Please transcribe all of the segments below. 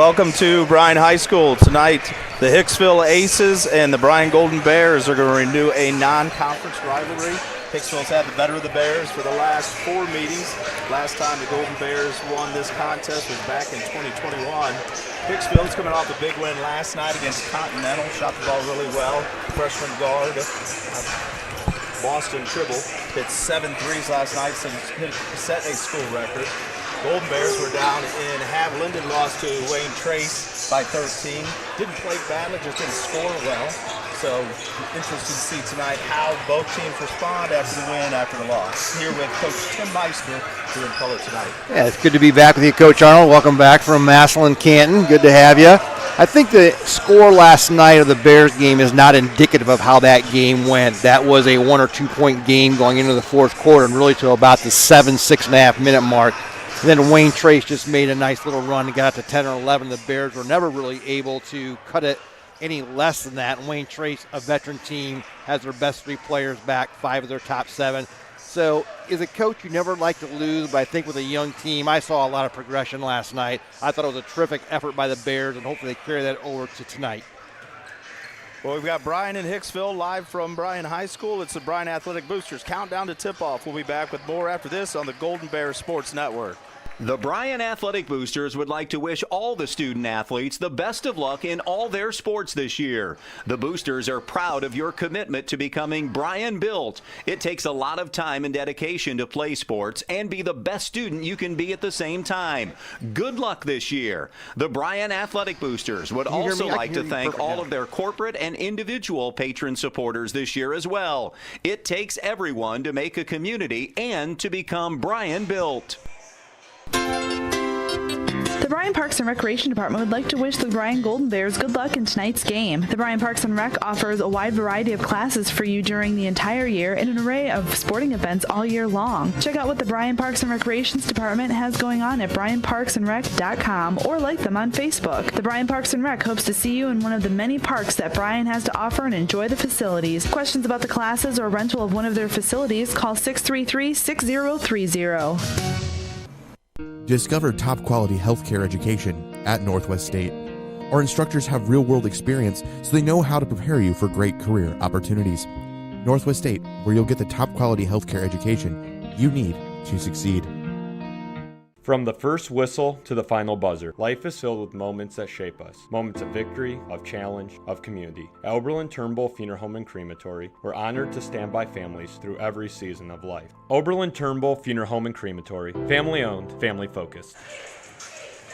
Welcome to Bryan High School. Tonight, the Hicksville Aces and the Bryan Golden Bears are going to renew a non-conference rivalry. Hicksville's had the better of the Bears for the last 4 meetings. Last time the Golden Bears won this contest was back in 2021. Hicksville's coming off a big win last night against Continental. Shot the ball really well. Freshman guard Boston-Turnbull hit 7 threes last night, set a school record. Golden Bears were down in Haviland and lost to Wayne Trace by 13. Didn't play badly, just didn't score well. So interested to see tonight how both teams respond after the win, after the loss. Here with Coach Tim Meister, here in color tonight. Yeah, it's good to be back with you, Coach Arnold. Welcome back from Massillon-Canton. Good to have you. I think the score last night of the Bears game is not indicative of how that game went. That was a 1 or 2 point game going into the fourth quarter and really to about the 6.5 minute mark. And then Wayne Trace just made a nice little run and got up to 10 or 11. The Bears were never really able to cut it any less than that. And Wayne Trace, a veteran team, has their best 3 players back, 5 of their top 7. So as a coach, you never like to lose, but I think with a young team, I saw a lot of progression last night. I thought it was a terrific effort by the Bears, and hopefully they carry that over to tonight. Well, we've got Bryan in Hicksville live from Bryan High School. It's the Bryan Athletic Boosters Countdown to Tip-Off. We'll be back with more after this on the Golden Bears Sports Network. The Bryan Athletic Boosters would like to wish all the student athletes the best of luck in all their sports this year. The Boosters are proud of your commitment to becoming Bryan built. It takes a lot of time and dedication to play sports and be the best student you can be at the same time. Good luck this year. The Bryan Athletic Boosters would also like to thank all of their corporate and individual patron supporters this year as well. It takes everyone to make a community and to become Bryan built. The Bryan Parks and Recreation Department would like to wish the Bryan Golden Bears good luck in tonight's game. The Bryan Parks and Rec offers a wide variety of classes for you during the entire year and an array of sporting events all year long. Check out what the Bryan Parks and Recreations Department has going on at bryanparksandrec.com or like them on Facebook. The Bryan Parks and Rec hopes to see you in one of the many parks that Bryan has to offer and enjoy the facilities. Questions about the classes or rental of one of their facilities, call 633-6030. Discover top-quality healthcare education at Northwest State. Our instructors have real-world experience, so they know how to prepare you for great career opportunities. Northwest State, where you'll get the top-quality healthcare education you need to succeed. From the first whistle to the final buzzer, life is filled with moments that shape us. Moments of victory, of challenge, of community. At Oberlin-Turnbull Funeral Home and Crematory, we're honored to stand by families through every season of life. Oberlin-Turnbull Funeral Home and Crematory, family owned, family focused.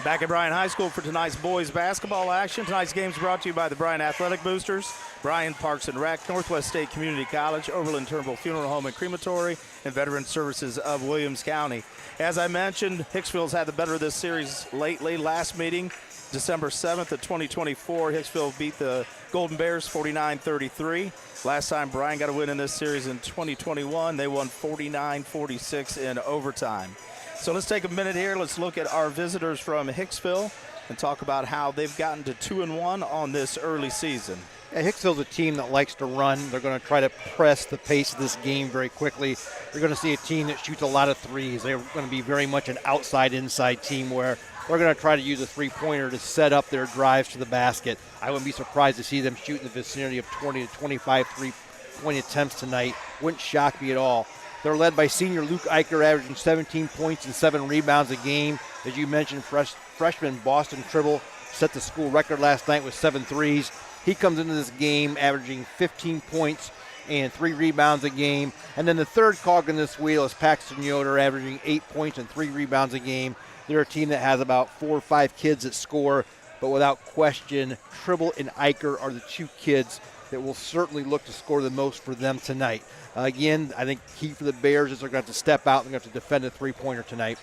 Back at Bryan High School for tonight's boys basketball action. Tonight's game is brought to you by the Bryan Athletic Boosters, Bryan Parks and Rec, Northwest State Community College, Oberlin-Turnbull Funeral Home and Crematory, and Veteran Services of Williams County. As I mentioned, Hicksville's had the better of this series lately. Last meeting, December 7th of 2024, Hicksville beat the Golden Bears 49-33. Last time Bryan got a win in this series in 2021, they won 49-46 in overtime. So let's take a minute here. Let's look at our visitors from Hicksville and talk about how they've gotten to 2-1 on this early season. Yeah, Hicksville's a team that likes to run. They're going to try to press the pace of this game very quickly. You're going to see a team that shoots a lot of threes. They're going to be very much an outside-inside team where they're going to try to use a three-pointer to set up their drives to the basket. I wouldn't be surprised to see them shoot in the vicinity of 20 to 25 three-point attempts tonight. Wouldn't shock me at all. They're led by senior Luke Eicher, averaging 17 points and 7 rebounds a game. As you mentioned, freshman Boston-Turnbull set the school record last night with 7 threes. He comes into this game averaging 15 points and 3 rebounds a game. And then the third cog in this wheel is Paxton Yoder, averaging 8 points and 3 rebounds a game. They're a team that has about 4 or 5 kids that score, but without question, Turnbull and Eicher are the 2 kids that will certainly look to score the most for them tonight. Again, I think key for the Bears is they're going to have to step out and they're going to have to defend a three-pointer tonight.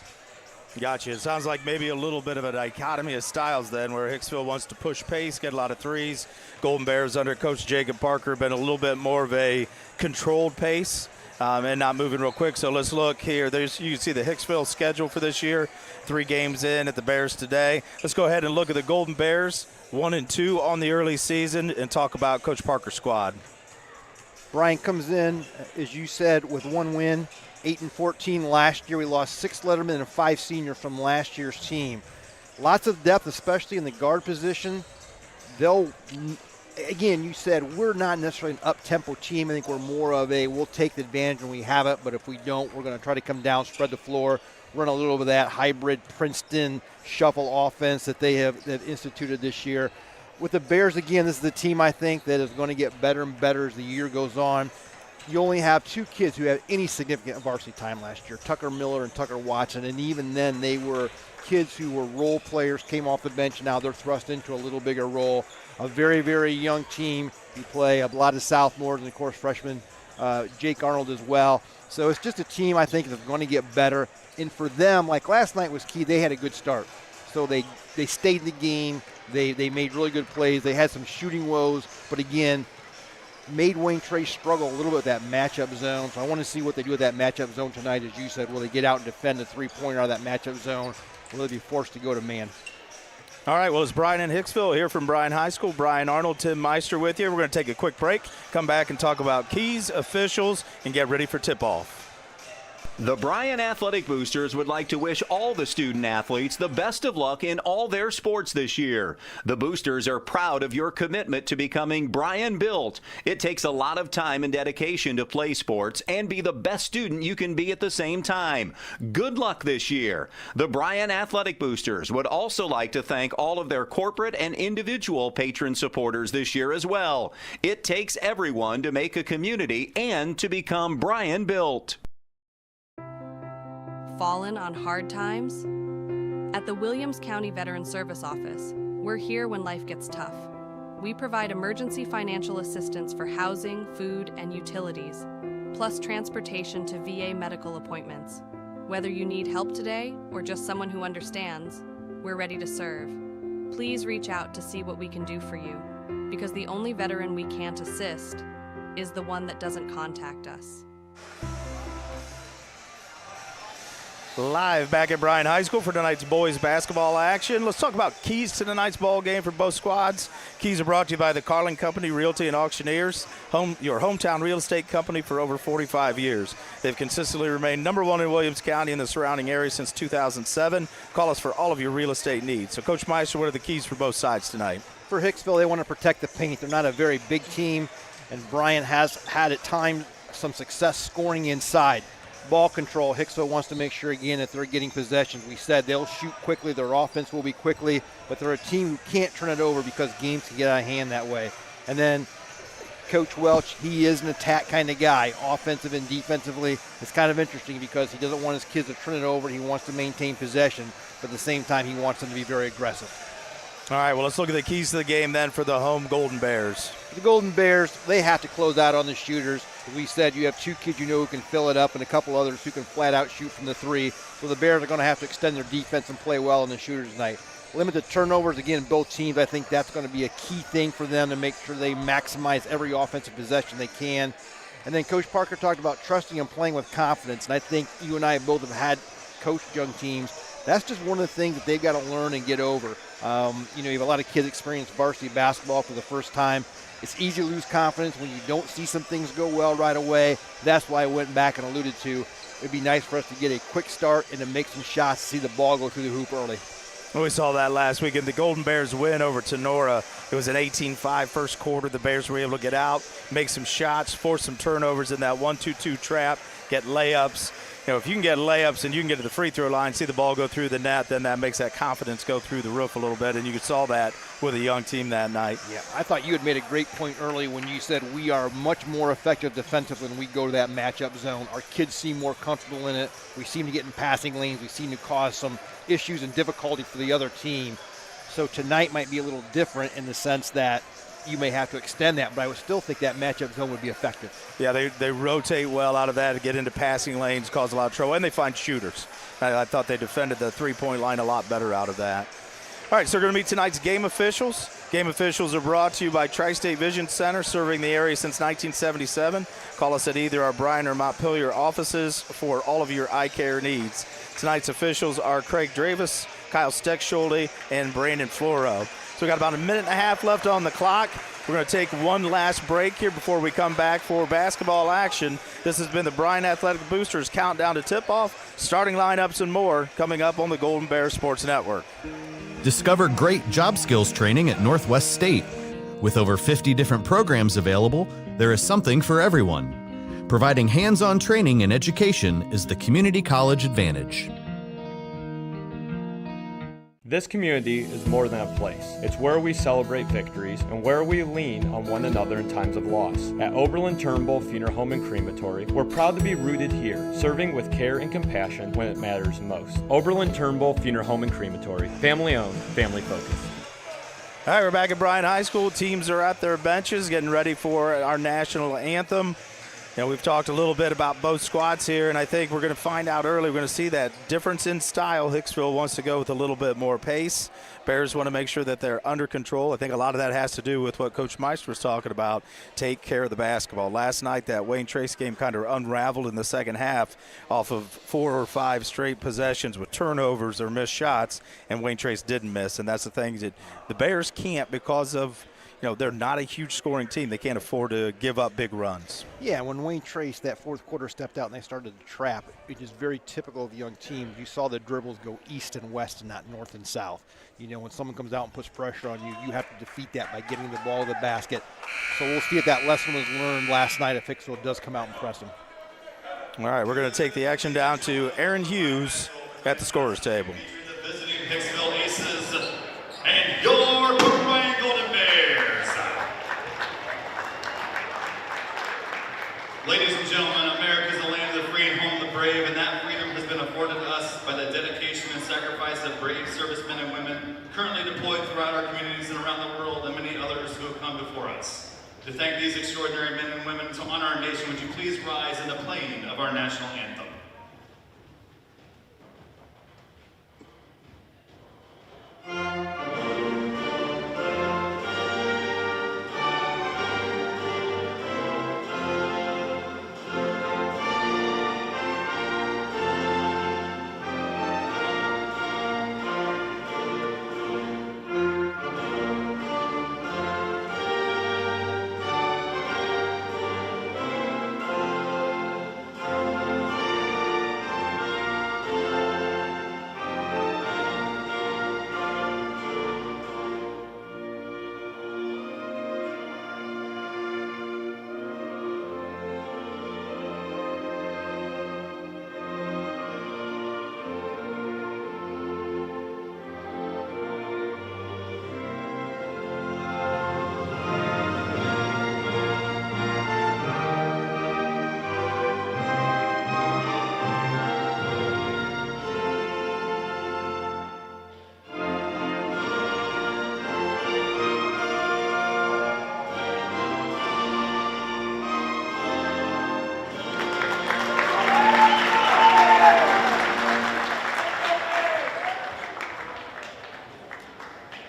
Gotcha. It sounds like maybe a little bit of a dichotomy of styles then, where Hicksville wants to push pace, get a lot of threes. Golden Bears under Coach Jacob Parker have been a little bit more of a controlled pace and not moving real quick. So let's look here. You can see the Hicksville schedule for this year. 3 games in at the Bears today. Let's go ahead and look at the Golden Bears, 1-2 on the early season, and talk about Coach Parker's squad. Bryan comes in, as you said, with 1 win. 8-14 last year. We lost 6 lettermen and 5 seniors from last year's team. Lots of depth, especially in the guard position. Again, you said we're not necessarily an up-tempo team. I think we're more of we'll take the advantage when we have it, but if we don't, we're going to try to come down, spread the floor, run a little bit of that hybrid Princeton shuffle offense that they have instituted this year. With the Bears, again, this is the team I think that is going to get better and better as the year goes on. You only have 2 kids who have any significant varsity time last year, Tucker Miller and Tucker Watson, and even then they were kids who were role players, came off the bench, now they're thrust into a little bigger role. A very, very young team. You play a lot of sophomores and, of course, freshman Jake Arnold as well. So it's just a team I think that's going to get better. And for them, like last night was key, they had a good start. So they stayed in the game. They made really good plays. They had some shooting woes, but again, made Wayne Trace struggle a little bit with that matchup zone. So I want to see what they do with that matchup zone tonight. As you said, will they get out and defend the three-pointer out of that matchup zone? Will they be forced to go to man? All right, well, it's Bryan in Hicksville here from Bryan High School. Bryan Arnold, Tim Meister with you. We're going to take a quick break, come back and talk about keys, officials, and get ready for tip-off. The Bryan Athletic Boosters would like to wish all the student athletes the best of luck in all their sports this year. The Boosters are proud of your commitment to becoming Bryan built. It takes a lot of time and dedication to play sports and be the best student you can be at the same time. Good luck this year. The Bryan Athletic Boosters would also like to thank all of their corporate and individual patron supporters this year as well. It takes everyone to make a community and to become Bryan built. Fallen on hard times? At the Williams County Veteran Service Office, we're here when life gets tough. We provide emergency financial assistance for housing, food, and utilities, plus transportation to VA medical appointments. Whether you need help today or just someone who understands, we're ready to serve. Please reach out to see what we can do for you, because the only veteran we can't assist is the one that doesn't contact us. Live back at Bryan High School for tonight's boys basketball action. Let's talk about keys to tonight's ball game for both squads. Keys are brought to you by the Carling Company Realty and Auctioneers, your hometown real estate company for over 45 years. They've consistently remained #1 in Williams County and the surrounding area since 2007. Call us for all of your real estate needs. So, Coach Meister, what are the keys for both sides tonight? For Hicksville, they want to protect the paint. They're not a very big team, and Bryan has had at times some success scoring inside. Ball control, Hicksville wants to make sure again that they're getting possessions. We said they'll shoot quickly, their offense will be quickly, but they're a team who can't turn it over because games can get out of hand that way. And then Coach Welch, he is an attack kind of guy, offensive and defensively. It's kind of interesting because he doesn't want his kids to turn it over. He wants to maintain possession, but at the same time he wants them to be very aggressive. All right, well, let's look at the keys to the game then for the home Golden Bears. The Golden Bears, they have to close out on the shooters. As we said, you have 2 kids you know who can fill it up and a couple others who can flat out shoot from the 3. So the Bears are going to have to extend their defense and play well in the shooters tonight. Limit the turnovers. Again, both teams, I think that's going to be a key thing for them to make sure they maximize every offensive possession they can. And then Coach Parker talked about trusting and playing with confidence. And I think you and I both have had coached young teams. That's just one of the things that they've got to learn and get over. You have a lot of kids experience varsity basketball for the first time. It's easy to lose confidence when you don't see some things go well right away. That's why I went back and alluded to it'd be nice for us to get a quick start and to make some shots, see the ball go through the hoop early. We saw that last week in the Golden Bears win over Tenora. It was an 18-5 first quarter. The Bears were able to get out, make some shots, force some turnovers in that 1-2-2 trap, get layups. If you can get layups and you can get to the free throw line, see the ball go through the net, then that makes that confidence go through the roof a little bit, and you saw that with a young team that night. Yeah, I thought you had made a great point early when you said we are much more effective defensively when we go to that matchup zone. Our kids seem more comfortable in it. We seem to get in passing lanes. We seem to cause some issues and difficulty for the other team. So tonight might be a little different in the sense that you may have to extend that, but I would still think that matchup zone would be effective. Yeah, they rotate well out of that to get into passing lanes, cause a lot of trouble, and they find shooters. I thought they defended the three-point line a lot better out of that. All right, so we're going to meet tonight's game officials. Game officials are brought to you by Tri-State Vision Center, serving the area since 1977. Call us at either our Bryan or Montpelier offices for all of your eye care needs. Tonight's officials are Craig Dravis, Kyle Steckschulde, and Brandon Floro. So we got about a minute and a half left on the clock. We're going to take one last break here before we come back for basketball action. This has been the Bryan Athletic Boosters Countdown to Tip-Off. Starting lineups and more coming up on the Golden Bears Sports Network. Discover great job skills training at Northwest State. With over 50 different programs available, there is something for everyone. Providing hands-on training and education is the community college advantage. This community is more than a place. It's where we celebrate victories and where we lean on one another in times of loss. At Oberlin-Turnbull Funeral Home and Crematory, we're proud to be rooted here, serving with care and compassion when it matters most. Oberlin-Turnbull Funeral Home and Crematory, family owned, family focused. All right, we're back at Bryan High School. Teams are at their benches getting ready for our national anthem. We've talked a little bit about both squads here, and I think we're going to find out early. We're going to see that difference in style. Hicksville wants to go with a little bit more pace. Bears want to make sure that they're under control. I think a lot of that has to do with what Coach Meister was talking about, take care of the basketball. Last night, that Wayne Trace game kind of unraveled in the second half off of 4 or 5 straight possessions with turnovers or missed shots, and Wayne Trace didn't miss. And that's the thing that the Bears can't because of – they're not a huge scoring team. They can't afford to give up big runs. Yeah, when Wayne Trace, that fourth quarter, stepped out and they started to trap, it is very typical of young teams. You saw the dribbles go east and west and not north and south. When someone comes out and puts pressure on you, you have to defeat that by getting the ball to the basket. So we'll see if that lesson was learned last night if Hicksville does come out and press them. All right, we're going to take the action down to Aaron Hughes at the scorer's table. The visiting Hicksville Aces and your Bryan Golden Bears. Ladies and gentlemen, America is the land of the free and home of the brave, and that freedom has been afforded to us by the dedication and sacrifice of brave servicemen and women currently deployed throughout our communities and around the world, and many others who have come before us. To thank these extraordinary men and women, to honor our nation, would you please rise in the playing of our national anthem.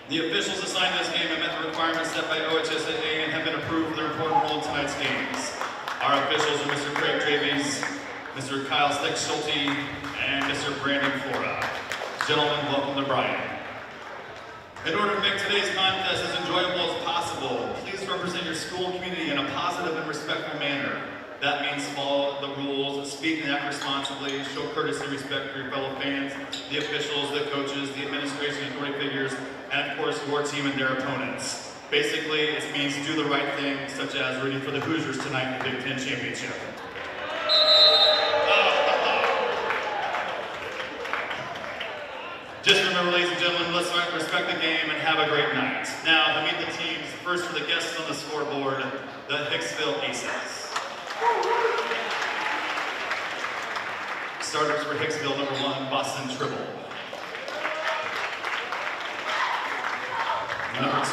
The officials assigned to this game have met the requirements set by OHSAA and have been approved for their important role in tonight's games. Our officials are Mr. Craig Travies, Mr. Kyle Steck-Schulte, and Mr. Brandon Flora. Gentlemen, welcome to Bryan. In order to make today's contest as enjoyable as possible, please represent your school community in a positive and respectful manner. That means follow the rules, speak and act responsibly, show courtesy and respect for your fellow fans, the officials, the coaches, the administration, authority figures, and of course your team and their opponents. Basically, it means do the right thing, such as rooting for the Hoosiers tonight in the Big Ten Championship. Just remember, ladies and gentlemen, let's respect the game and have a great night. Now, to meet the teams, first for the guests on the scoreboard, the Hicksville Aces. Starters for Hicksville, number 1, Boston Tribble. Number 2,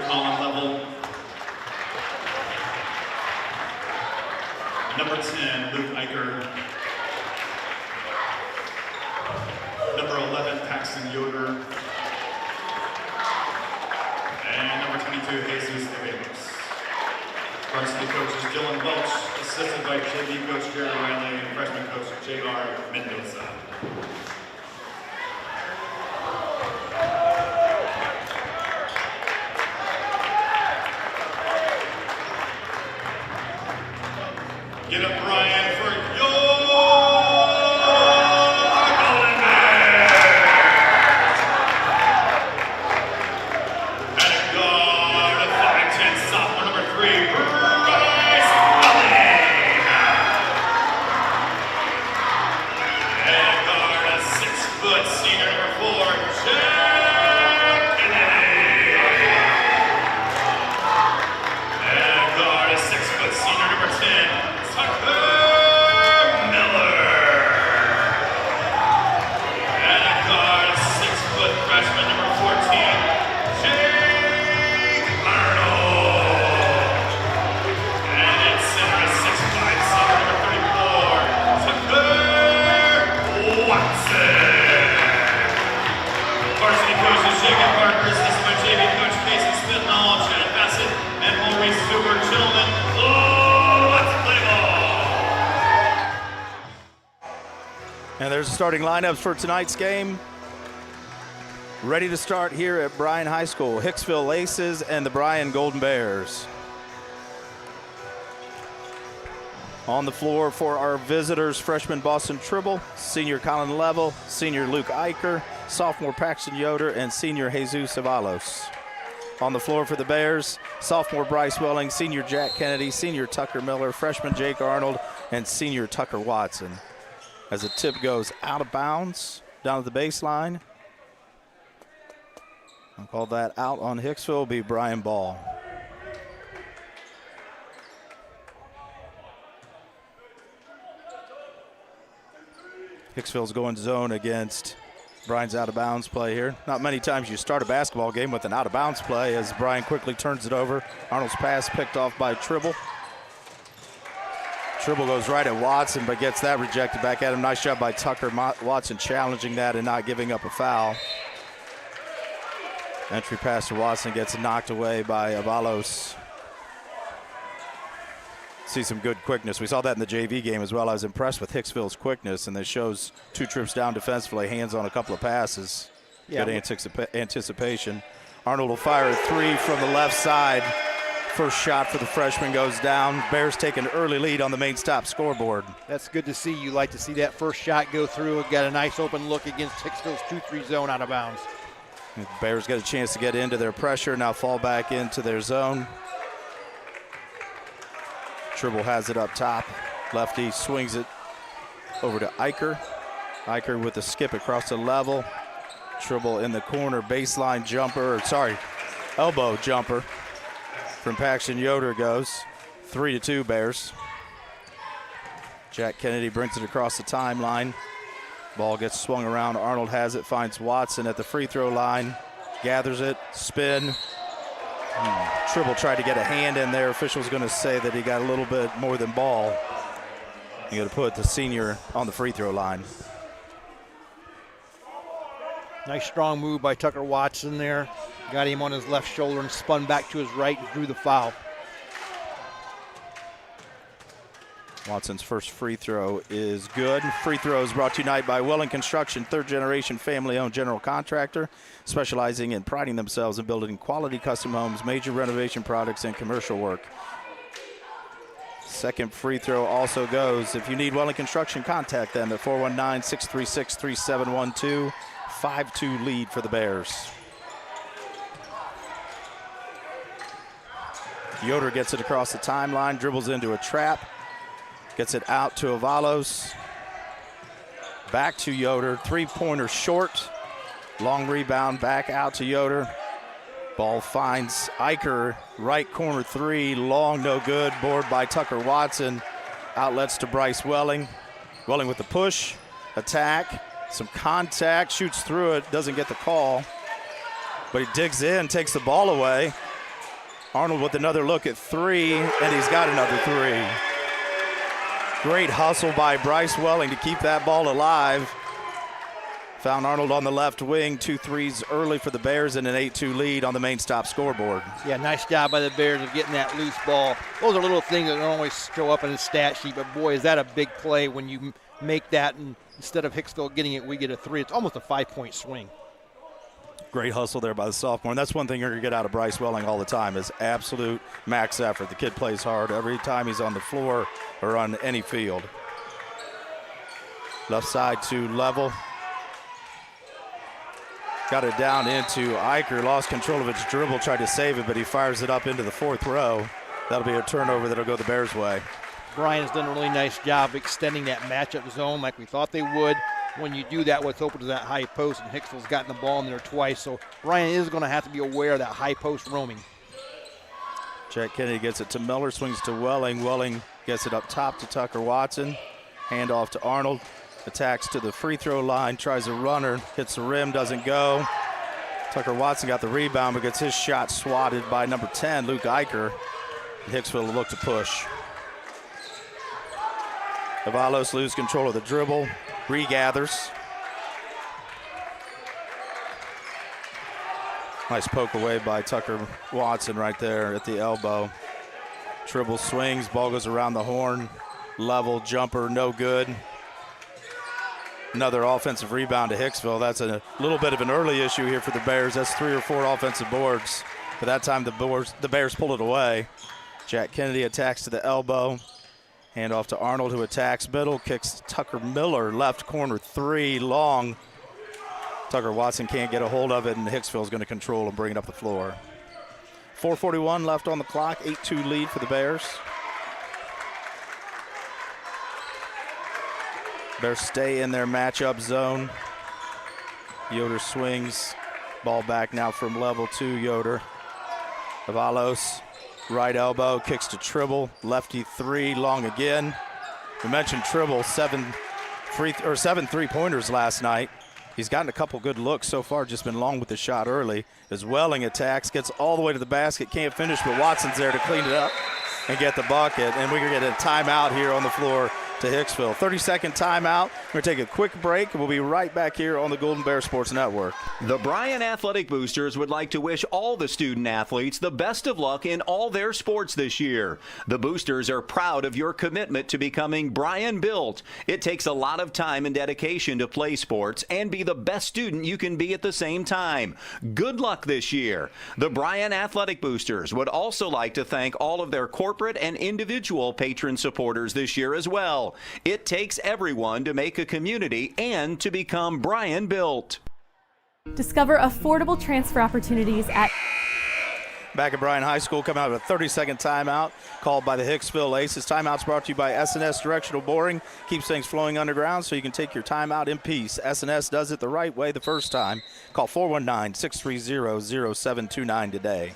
Colin Level. Number 10, Luke Eicher. Number 11, Paxton Yoder. And number 22, Jesus Ramos. Varsity coaches Dylan Welch, assisted by JV coach Jerry Riley and freshman coach J.R. Mendoza. Get up, Bryan, for your Golden Bears! Here's the starting lineups for tonight's game. Ready to start here at Bryan High School. Hicksville Aces and the Bryan Golden Bears. On the floor for our visitors, freshman Boston Tribble, senior Colin Level, senior Luke Eicher, sophomore Paxton Yoder, and senior Jesus Avalos. On the floor for the Bears, sophomore Bryce Welling, senior Jack Kennedy, senior Tucker Miller, freshman Jake Arnold, and senior Tucker Watson. As the tip goes out of bounds, down to the baseline. I'll call that out on Hicksville, will be Brian Ball. Hicksville's going zone against Bryan's out of bounds play here. Not many times you start a basketball game with an out of bounds play as Bryan quickly turns it over. Arnold's pass picked off by Tribble. Tribble goes right at Watson but gets that rejected back at him. Nice job by Tucker. Watson challenging that and not giving up a foul. Entry pass to Watson gets knocked away by Avalos. See some good quickness. We saw that in the JV game as well. I was impressed with Hicksville's quickness, and that shows 2 trips down defensively, hands on a couple of passes. Good anticipation. Arnold will fire a 3 from the left side. First shot for the freshman goes down. Bears take an early lead on the main stop scoreboard. That's good to see. You like to see that first shot go through. Got a nice open look against Hicksville's 2-3 zone out of bounds. The Bears got a chance to get into their pressure, now fall back into their zone. Tribble has it up top. Lefty swings it over to Eicher. Eicher with a skip across the level. Tribble in the corner, baseline jumper, elbow jumper from Paxton Yoder goes. 3-2 Bears. Jack Kennedy brings it across the timeline. Ball gets swung around. Arnold has it, finds Watson at the free throw line. Gathers it, spin. Tribble tried to get a hand in there. Official's going to say that he got a little bit more than ball. You got to put the senior on the free throw line. Nice strong move by Tucker Watson there. Got him on his left shoulder and spun back to his right and drew the foul. Watson's first free throw is good. Free throw is brought to you tonight by Welling Construction, third-generation family-owned general contractor, specializing in priding themselves in building quality custom homes, major renovation projects, and commercial work. Second free throw also goes. If you need Welling Construction, contact them at 419-636-3712. 5-2 lead for the Bears. Yoder gets it across the timeline, dribbles into a trap. Gets it out to Avalos. Back to Yoder. Three-pointer short. Long rebound back out to Yoder. Ball finds Eicher. Right corner 3. Long, no good. Board by Tucker Watson. Outlets to Bryce Welling. Welling with the push. Attack. Some contact. Shoots through it. Doesn't get the call. But he digs in. Takes the ball away. Arnold with another look at 3. And he's got another 3. Great hustle by Bryce Welling to keep that ball alive. Found Arnold on the left wing. 2 threes early for the Bears and an 8-2 lead on the main stop scoreboard. Yeah, nice job by the Bears of getting that loose ball. Those are little things that don't always show up in the stat sheet, but boy, is that a big play when you make that, and instead of Hicksville getting it, we get a 3. It's almost a 5-point swing. Great hustle there by the sophomore. And that's one thing you're going to get out of Bryce Welling all the time is absolute max effort. The kid plays hard every time he's on the floor or on any field. Left side to Level. Got it down into Eicher. Lost control of its dribble. Tried to save it, but he fires it up into the 4th row. That'll be a turnover that'll go the Bears' way. Bryan's done a really nice job extending that matchup zone like we thought they would. When you do that, what's open to that high post, and Hicksville's gotten the ball in there twice, so Bryan is going to have to be aware of that high post roaming. Jack Kennedy gets it to Miller, swings to Welling. Welling gets it up top to Tucker Watson. Hand off to Arnold. Attacks to the free throw line, tries a runner, hits the rim, doesn't go. Tucker Watson got the rebound, but gets his shot swatted by number 10, Luke Eicher. Hicksville will look to push. Avalos loses control of the dribble. Regathers. Nice poke away by Tucker Watson right there at the elbow. Tribble swings, ball goes around the horn. Level jumper, no good. Another offensive rebound to Hicksville. That's a little bit of an early issue here for the Bears. That's 3 or 4 offensive boards. But that time the Bears pulled it away. Jack Kennedy attacks to the elbow. Hand off to Arnold, who attacks middle, kicks Tucker Miller, left corner 3, long. Tucker Watson can't get a hold of it, and Hicksville's going to control and bring it up the floor. 4:41 left on the clock, 8-2 lead for the Bears. Bears stay in their matchup zone. Yoder swings, ball back now from level 2, Yoder. Avalos, right elbow, kicks to Tribble, lefty 3, long again. We mentioned Tribble, 7 3-pointers last night. He's gotten a couple good looks so far, just been long with the shot early. As Welling attacks, gets all the way to the basket, can't finish, but Watson's there to clean it up and get the bucket. And we're going to get a timeout here on the floor to Hicksville. 30-second timeout. We're going to take a quick break, and we'll be right back here on the Golden Bear Sports Network. The Bryan Athletic Boosters would like to wish all the student athletes the best of luck in all their sports this year. The Boosters are proud of your commitment to becoming Bryan Built. It takes a lot of time and dedication to play sports and be the best student you can be at the same time. Good luck this year. The Bryan Athletic Boosters would also like to thank all of their corporate and individual patron supporters this year as well. It takes everyone to make a community and to become Bryan Built. Discover affordable transfer opportunities at... Back at Bryan High School, coming out of a 30-second timeout called by the Hicksville Aces. Timeout's brought to you by S&S Directional Boring. Keeps things flowing underground so you can take your timeout in peace. S&S does it the right way the first time. Call 419-630-0729 today.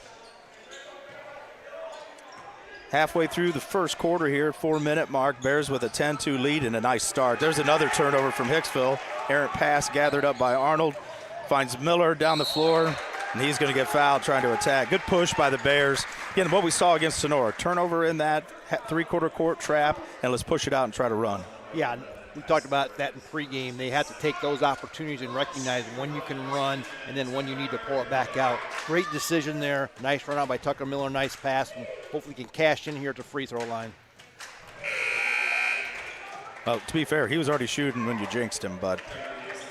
Halfway through the first quarter here, 4-minute mark. Bears with a 10-2 lead and a nice start. There's another turnover from Hicksville. Errant pass gathered up by Arnold. Finds Miller down the floor, and he's going to get fouled trying to attack. Good push by the Bears. Again, what we saw against Sonora. Turnover in that three-quarter court trap, and let's push it out and try to run. Yeah, we talked about that in pregame. They have to take those opportunities and recognize when you can run and then when you need to pull it back out. Great decision there. Nice run out by Tucker Miller. Nice pass, and hopefully can cash in here at the free throw line. Well, to be fair, he was already shooting when you jinxed him, but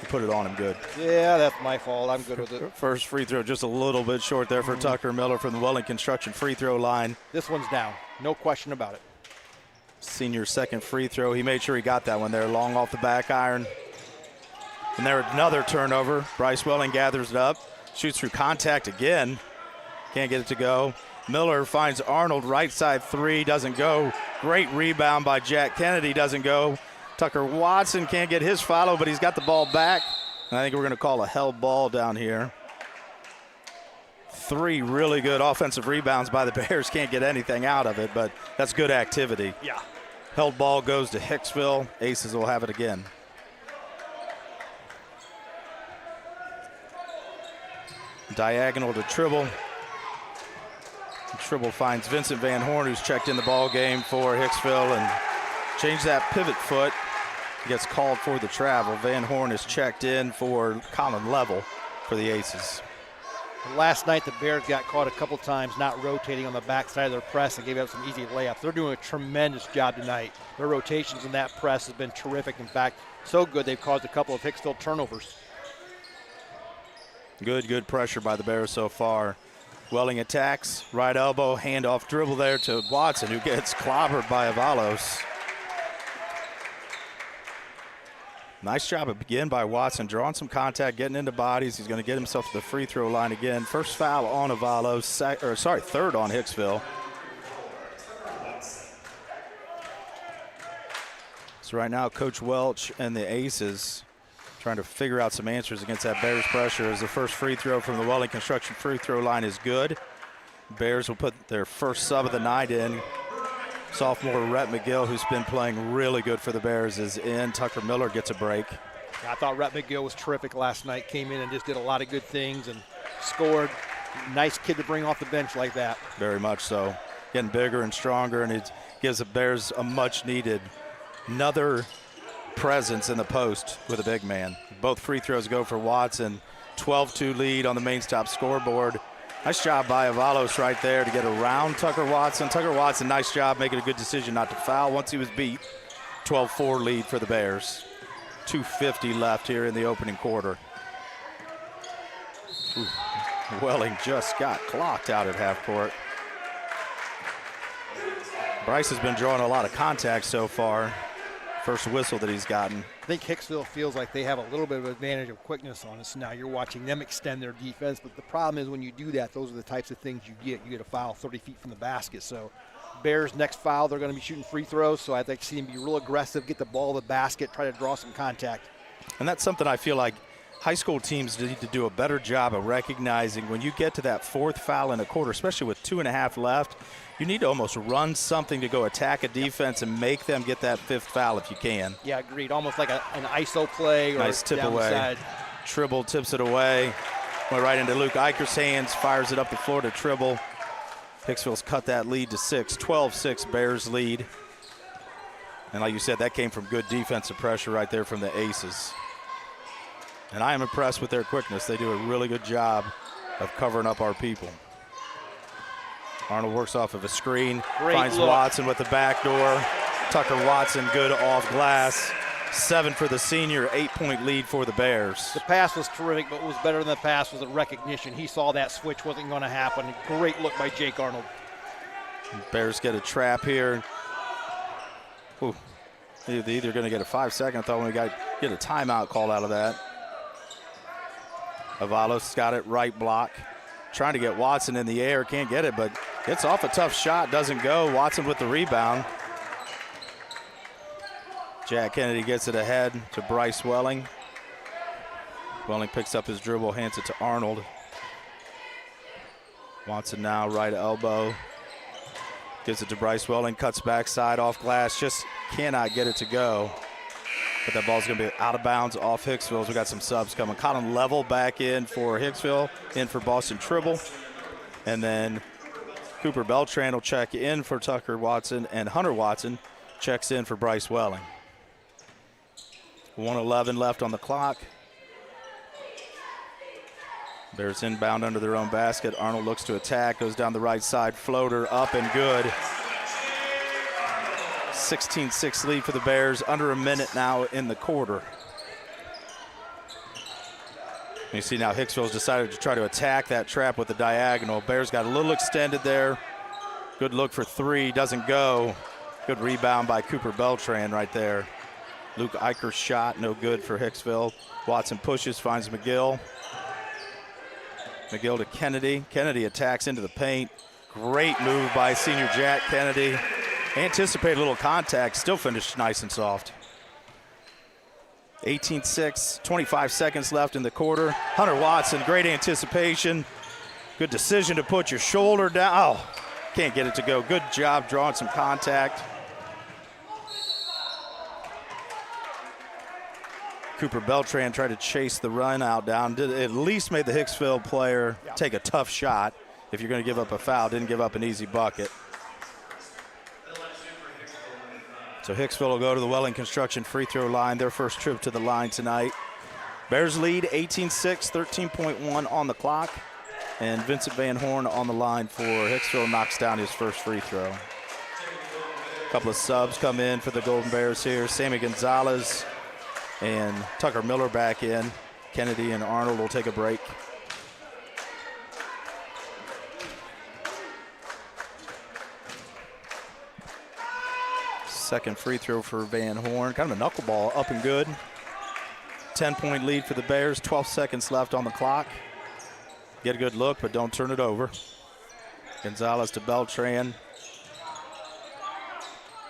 you put it on him good. Yeah, that's my fault. I'm good with it. First free throw just a little bit short there for Tucker Miller from the Welling Construction free throw line. This one's down. No question about it. Senior second free throw. He made sure he got that one there, long off the back iron. And there another turnover. Bryce Welling gathers it up, shoots through contact again. Can't get it to go. Miller finds Arnold, right side 3, doesn't go. Great rebound by Jack Kennedy, doesn't go. Tucker Watson can't get his follow, but he's got the ball back. And I think we're going to call a held ball down here. 3 really good offensive rebounds by the Bears. Can't get anything out of it, but that's good activity. Yeah. Held ball goes to Hicksville. Aces will have it again. Diagonal to Tribble. Tribble finds Vincent Van Horn, who's checked in the ball game for Hicksville, and changed that pivot foot. He gets called for the travel. Van Horn is checked in for Colin Level for the Aces. Last night, the Bears got caught a couple times not rotating on the backside of their press and gave up some easy layups. They're doing a tremendous job tonight. Their rotations in that press has been terrific. In fact, so good they've caused a couple of Hicksville turnovers. Good pressure by the Bears so far. Welling attacks, right elbow, handoff dribble there to Watson, who gets clobbered by Avalos. Nice job again by Watson, drawing some contact, getting into bodies. He's going to get himself to the free throw line again. First foul on Avalos, third on Hicksville. So right now, Coach Welch and the Aces trying to figure out some answers against that Bears pressure, as the first free throw from the Welling Construction free throw line is good. Bears will put their first sub of the night in. Sophomore Rhett McGill, who's been playing really good for the Bears, is in. Tucker Miller gets a break. I thought Rhett McGill was terrific last night. Came in and just did a lot of good things and scored. Nice kid to bring off the bench like that. Very much so. Getting bigger and stronger, and it gives the Bears a much-needed another presence in the post with a big man. Both free throws go for Watson. 12-2 lead on the main stop scoreboard. Nice job by Avalos right there to get around Tucker Watson. Tucker Watson, nice job making a good decision not to foul once he was beat. 12-4 lead for the Bears. 2:50 left here in the opening quarter. Ooh. Welling just got clocked out at half court. Bryce has been drawing a lot of contact so far. First whistle that he's gotten. I think Hicksville feels like they have a little bit of advantage of quickness on us now. You're watching them extend their defense, but the problem is when you do that, those are the types of things you get. You get a foul 30 feet from the basket. So Bears next foul, they're going to be shooting free throws, so I'd like to see them be real aggressive, get the ball to the basket, try to draw some contact. And that's something I feel like high school teams need to do a better job of recognizing when you get to that fourth foul in a quarter, especially with 2.5 left. You need to almost run something to go attack a defense and make them get that fifth foul if you can. Yeah, agreed. Almost like an ISO play or nice tip down away. The side. Tribble tips it away. Went right into Luke Eicher's hands, fires it up the floor to Tribble. Hicksville's cut that lead to 6. 12-6 Bears lead. And like you said, that came from good defensive pressure right there from the Aces. And I am impressed with their quickness. They do a really good job of covering up our people. Arnold works off of a screen, finds Watson with the back door. Tucker Watson good off glass. 7 for the senior, 8-point lead for the Bears. The pass was terrific, but what was better than the pass was the recognition. He saw that switch wasn't going to happen. Great look by Jake Arnold. Bears get a trap here. Ooh. They're either going to get a 5-second. I thought we got get a timeout called out of that. Avalos got it, right block. Trying to get Watson in the air, can't get it, but it's off a tough shot, doesn't go. Watson with the rebound. Jack Kennedy gets it ahead to Bryce Welling. Welling picks up his dribble, hands it to Arnold. Watson now right elbow. Gives it to Bryce Welling, cuts backside off glass, just cannot get it to go. But that ball's going to be out of bounds off Hicksville. We got some subs coming. Colin Level back in for Hicksville, in for Boston Tribble. And then Cooper Beltran will check in for Tucker Watson, and Hunter Watson checks in for Bryce Welling. 1:11 left on the clock. Bears inbound under their own basket. Arnold looks to attack, goes down the right side, floater up and good. 16-6 lead for the Bears, under a minute now in the quarter. You see now Hicksville's decided to try to attack that trap with the diagonal. Bears got a little extended there. Good look for 3, doesn't go. Good rebound by Cooper Beltran right there. Luke Eicher's shot, no good for Hicksville. Watson pushes, finds McGill. McGill to Kennedy. Kennedy attacks into the paint. Great move by senior Jack Kennedy. Anticipated a little contact, still finished nice and soft. 18-6, 25 seconds left in the quarter. Hunter Watson, great anticipation. Good decision to put your shoulder down. Oh, can't get it to go. Good job drawing some contact. Cooper Beltran tried to chase the run out down. Did at least made the Hicksville player take a tough shot. If you're going to give up a foul, didn't give up an easy bucket. So Hicksville will go to the Welling Construction free throw line, their first trip to the line tonight. Bears lead 18-6, 13.1 on the clock. And Vincent Van Horn on the line for Hicksville knocks down his first free throw. A couple of subs come in for the Golden Bears here. Sammy Gonzalez and Tucker Miller back in. Kennedy and Arnold will take a break. Second free throw for Van Horn. Kind of a knuckleball, up and good. 10-point lead for the Bears, 12 seconds left on the clock. Get a good look, but don't turn it over. Gonzalez to Beltran.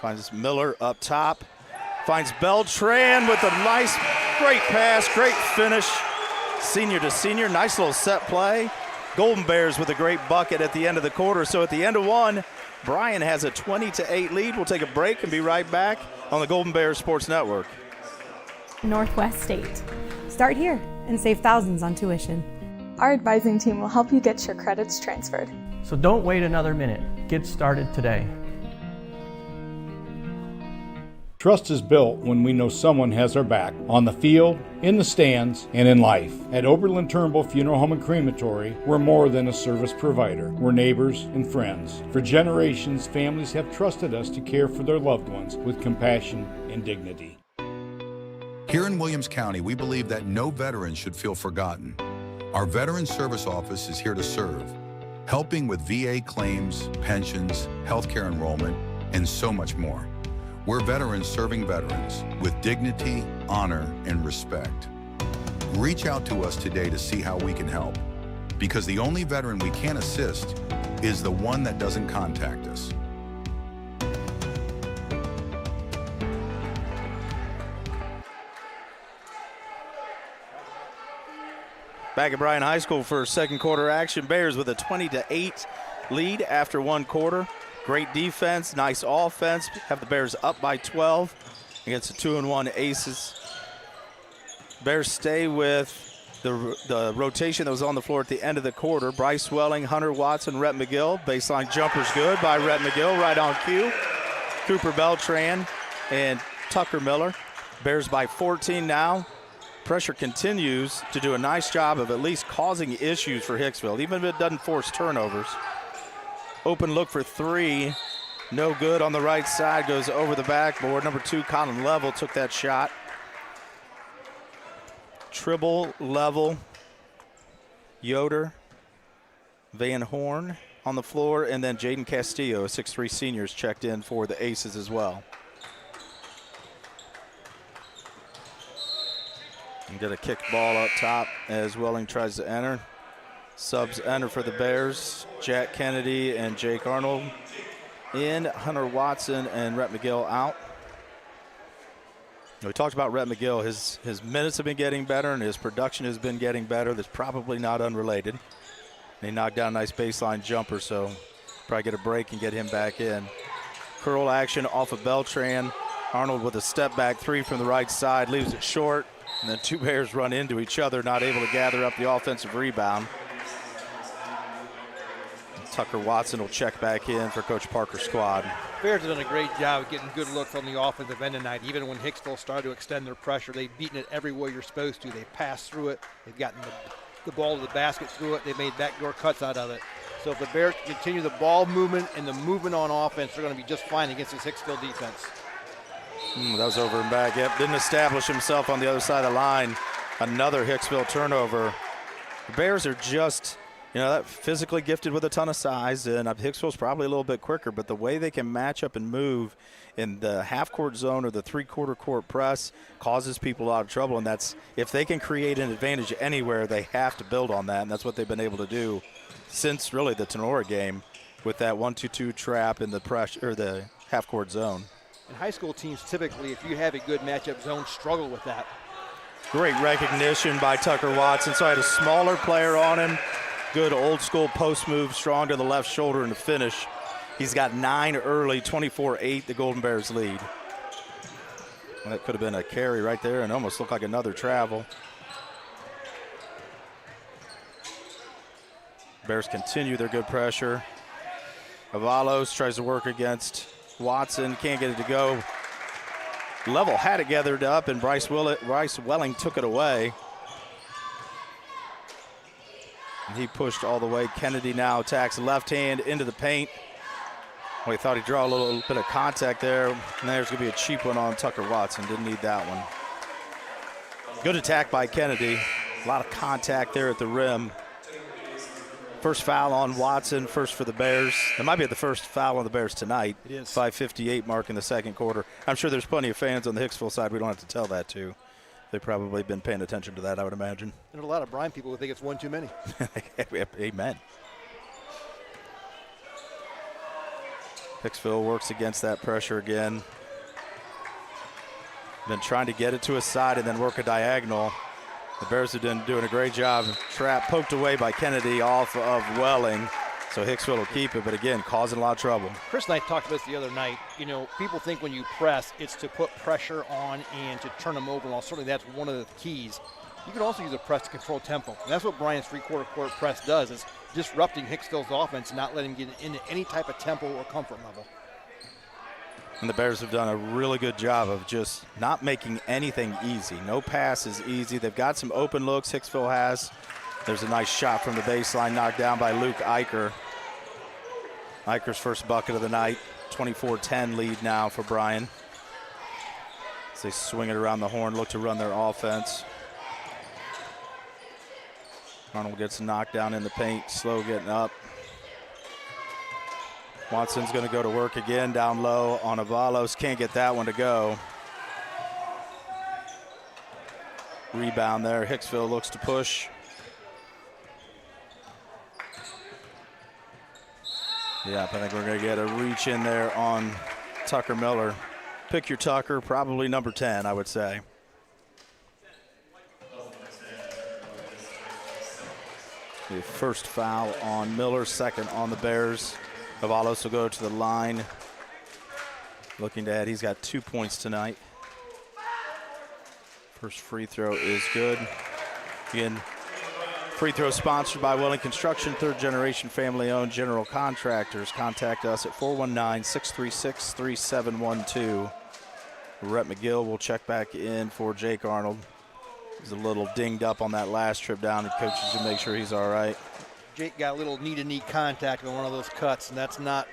Finds Miller up top. Finds Beltran with a nice, great pass, great finish. Senior to senior, nice little set play. Golden Bears with a great bucket at the end of the quarter. So at the end of one, Bryan has a 20-8 lead. We'll take a break and be right back on the Golden Bears Sports Network. Northwest State. Start here and save thousands on tuition. Our advising team will help you get your credits transferred. So don't wait another minute. Get started today. Trust is built when we know someone has our back, on the field, in the stands, and in life. At Oberlin-Turnbull Funeral Home and Crematory, we're more than a service provider. We're neighbors and friends. For generations, families have trusted us to care for their loved ones with compassion and dignity. Here in Williams County, we believe that no veteran should feel forgotten. Our Veteran Service Office is here to serve, helping with VA claims, pensions, healthcare enrollment, and so much more. We're veterans serving veterans with dignity, honor, and respect. Reach out to us today to see how we can help, because the only veteran we can assist is the one that doesn't contact us. Back at Bryan High School for second quarter action. Bears with a 20-8 lead after one quarter. Great defense, nice offense. Have the Bears up by 12 against the 2-1 Aces. Bears stay with the rotation that was on the floor at the end of the quarter. Bryce Welling, Hunter Watson, Rhett McGill. Baseline jumper's good by Rhett McGill, right on cue. Cooper Beltran and Tucker Miller. Bears by 14 now. Pressure continues to do a nice job of at least causing issues for Hicksville, even if it doesn't force turnovers. Open look for three. No good on the right side, goes over the backboard. Number 2, Colin Level took that shot. Tribble, Level, Yoder, Van Horn on the floor, and then Jaden Castillo, a 6'3 senior, is checked in for the Aces as well. And get a kick ball up top as Welling tries to enter. Subs enter for the Bears. Jack Kennedy and Jake Arnold in. Hunter Watson and Rhett McGill out. We talked about Rhett McGill. His minutes have been getting better and his production has been getting better. That's probably not unrelated. And he knocked down a nice baseline jumper, so probably get a break and get him back in. Curl action off of Beltran. Arnold with a step back three from the right side, leaves it short. And then two Bears run into each other, not able to gather up the offensive rebound. Tucker Watson will check back in for Coach Parker's squad. Bears have done a great job of getting good looks on the offensive end tonight. Even when Hicksville started to extend their pressure, they've beaten it every way you're supposed to. They've passed through it. They've gotten the ball to the basket through it. They've made backdoor cuts out of it. So if the Bears continue the ball movement and the movement on offense, they're going to be just fine against this Hicksville defense. That was over and back. Yep, didn't establish himself on the other side of the line. Another Hicksville turnover. The Bears are just, that physically gifted with a ton of size, and Hicksville's probably a little bit quicker, but the way they can match up and move in the half-court zone or the three-quarter court press causes people a lot of trouble, and that's, if they can create an advantage anywhere, they have to build on that, and that's what they've been able to do since really the Tenora game with that 1-2-2 trap in the pressure or the half-court zone. And high school teams typically, if you have a good matchup zone, struggle with that. Great recognition by Tucker Watson. So I had a smaller player on him. Good old school post move, strong to the left shoulder in the finish. He's got 9 early, 24-8, the Golden Bears lead. Well, that could have been a carry right there and almost looked like another travel. Bears continue their good pressure. Avalos tries to work against Watson, can't get it to go. Level had it gathered up, and Bryce Welling took it away. And he pushed all the way. Kennedy now attacks left hand into the paint. Well, he thought he'd draw a little bit of contact there. And there's going to be a cheap one on Tucker Watson. Didn't need that one. Good attack by Kennedy. A lot of contact there at the rim. First foul on Watson, first for the Bears. It might be the first foul on the Bears tonight. It is. 5:58 mark in the second quarter. I'm sure there's plenty of fans on the Hicksville side we don't have to tell that to. They've probably been paying attention to that, I would imagine. There's a lot of Bryan people who think it's one too many. Amen. Hicksville works against that pressure again. Been trying to get it to his side and then work a diagonal. The Bears have been doing a great job. Trap poked away by Kennedy off of Welling. So Hicksville will keep it, but again, causing a lot of trouble. Chris and I talked about this the other night. People think when you press, it's to put pressure on and to turn them over. And certainly that's one of the keys. You can also use a press to control tempo. And that's what Bryan's three-quarter court press does, is disrupting Hicksville's offense and not letting him get into any type of tempo or comfort level. And the Bears have done a really good job of just not making anything easy. No pass is easy. They've got some open looks, Hicksville has. There's a nice shot from the baseline, knocked down by Luke Eicher. Eicher's first bucket of the night, 24-10 lead now for Bryan. As they swing it around the horn, look to run their offense. Arnold gets knocked down in the paint, slow getting up. Watson's going to go to work again down low on Avalos. Can't get that one to go. Rebound there. Hicksville looks to push. Yeah, I think we're going to get a reach in there on Tucker Miller. Pick your Tucker, probably number 10, I would say. The first foul on Miller, second on the Bears. Avalos will go to the line. Looking to add, he's got 2 points tonight. First free throw is good. Again, free throw sponsored by Welling Construction, third generation family owned general contractors. Contact us at 419-636-3712. Rhett McGill will check back in for Jake Arnold. He's a little dinged up on that last trip down, and coaches to make sure he's all right. Jake got a little knee-to-knee contact on one of those cuts, and that's not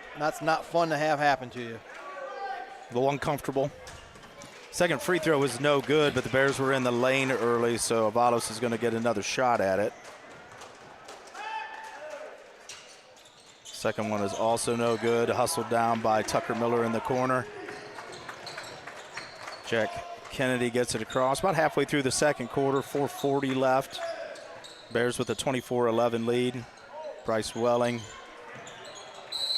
fun to have happen to you. A little uncomfortable. Second free throw was no good, but the Bears were in the lane early, so Avalos is going to get another shot at it. Second one is also no good. Hustled down by Tucker Miller in the corner. Jack Kennedy gets it across about halfway through the second quarter, 4:40 left. Bears with a 24-11 lead. Bryce Welling.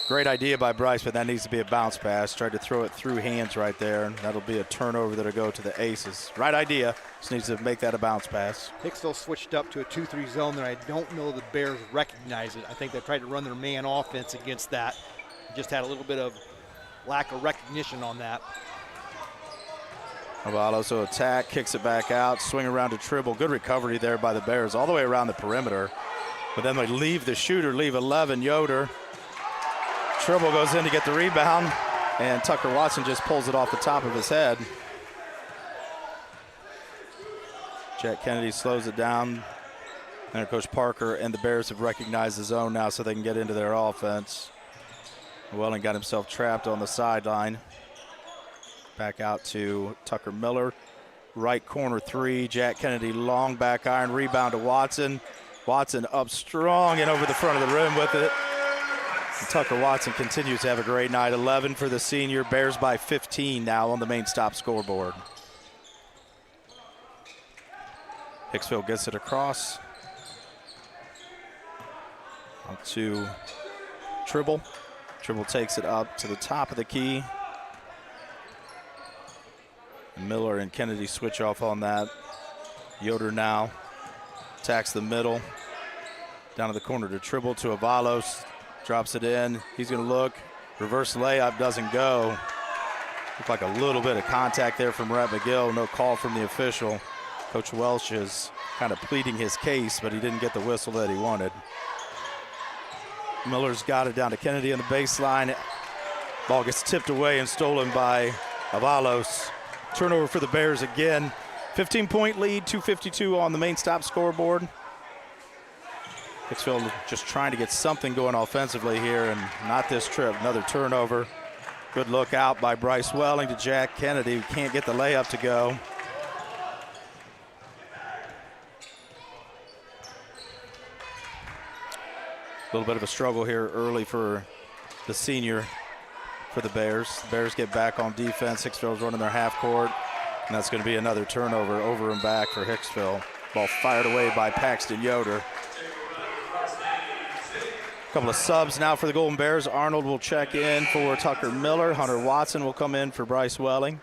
Great idea by Bryce, but that needs to be a bounce pass. Tried to throw it through hands right there, and that'll be a turnover that'll go to the Aces. Right idea, just needs to make that a bounce pass. Hicksville switched up to a 2-3 zone there. I don't know the Bears recognize it. I think they tried to run their man offense against that. Just had a little bit of lack of recognition on that. Avalos will attack, kicks it back out, swing around to Tribble. Good recovery there by the Bears all the way around the perimeter. But then they leave the shooter, leave 11, Yoder. Tribble goes in to get the rebound, and Tucker Watson just pulls it off the top of his head. Jack Kennedy slows it down. And Coach Parker and the Bears have recognized the zone now so they can get into their offense. Welling got himself trapped on the sideline. Back out to Tucker Miller. Right corner three. Jack Kennedy, long back iron. Rebound to Watson. Watson up strong and over the front of the rim with it. And Tucker Watson continues to have a great night. 11 for the senior. Bears by 15 now on the main stop scoreboard. Hicksville gets it across. Up to Tribble. Tribble takes it up to the top of the key. Miller and Kennedy switch off on that. Yoder now attacks the middle. Down to the corner to Tribble to Avalos. Drops it in. He's going to look. Reverse layup doesn't go. Looked like a little bit of contact there from Rhett McGill. No call from the official. Coach Welsh is kind of pleading his case, but he didn't get the whistle that he wanted. Miller's got it down to Kennedy on the baseline. Ball gets tipped away and stolen by Avalos. Turnover for the Bears again. 15-point lead, 2:52 on the main stop scoreboard. Hicksville just trying to get something going offensively here, and not this trip. Another turnover. Good look out by Bryce Welling to Jack Kennedy. Can't get the layup to go. A little bit of a struggle here early for the senior for the Bears. The Bears get back on defense. Hicksville's running their half court, and that's going to be another turnover over and back for Hicksville. Ball fired away by Paxton Yoder. A couple of subs now for the Golden Bears. Arnold will check in for Tucker Miller. Hunter Watson will come in for Bryce Welling.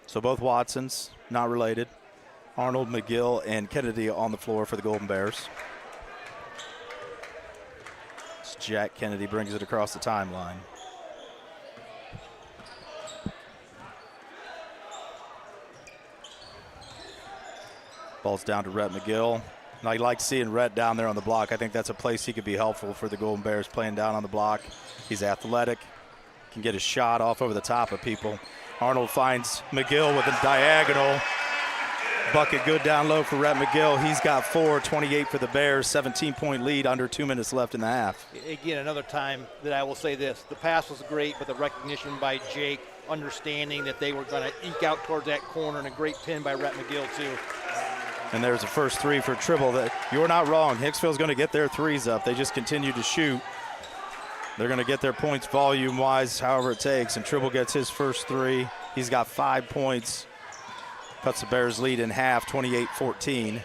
So both Watsons, not related. Arnold, McGill, and Kennedy on the floor for the Golden Bears. Jack Kennedy brings it across the timeline. Ball's down to Rhett McGill. And I like seeing Rhett down there on the block. I think that's a place he could be helpful for the Golden Bears, playing down on the block. He's athletic, can get a shot off over the top of people. Arnold finds McGill with a diagonal. Bucket good down low for Rhett McGill. He's got 4, 28 for the Bears, 17-point lead, under 2 minutes left in the half. Again, another time that I will say this. The pass was great, but the recognition by Jake, understanding that they were going to eke out towards that corner, and a great pin by Rhett McGill, too. And there's a first three for Tribble. You're not wrong. Hicksville's going to get their threes up. They just continue to shoot. They're going to get their points volume-wise, however it takes, and Tribble gets his first three. He's got 5 points. Cuts the Bears' lead in half, 28-14.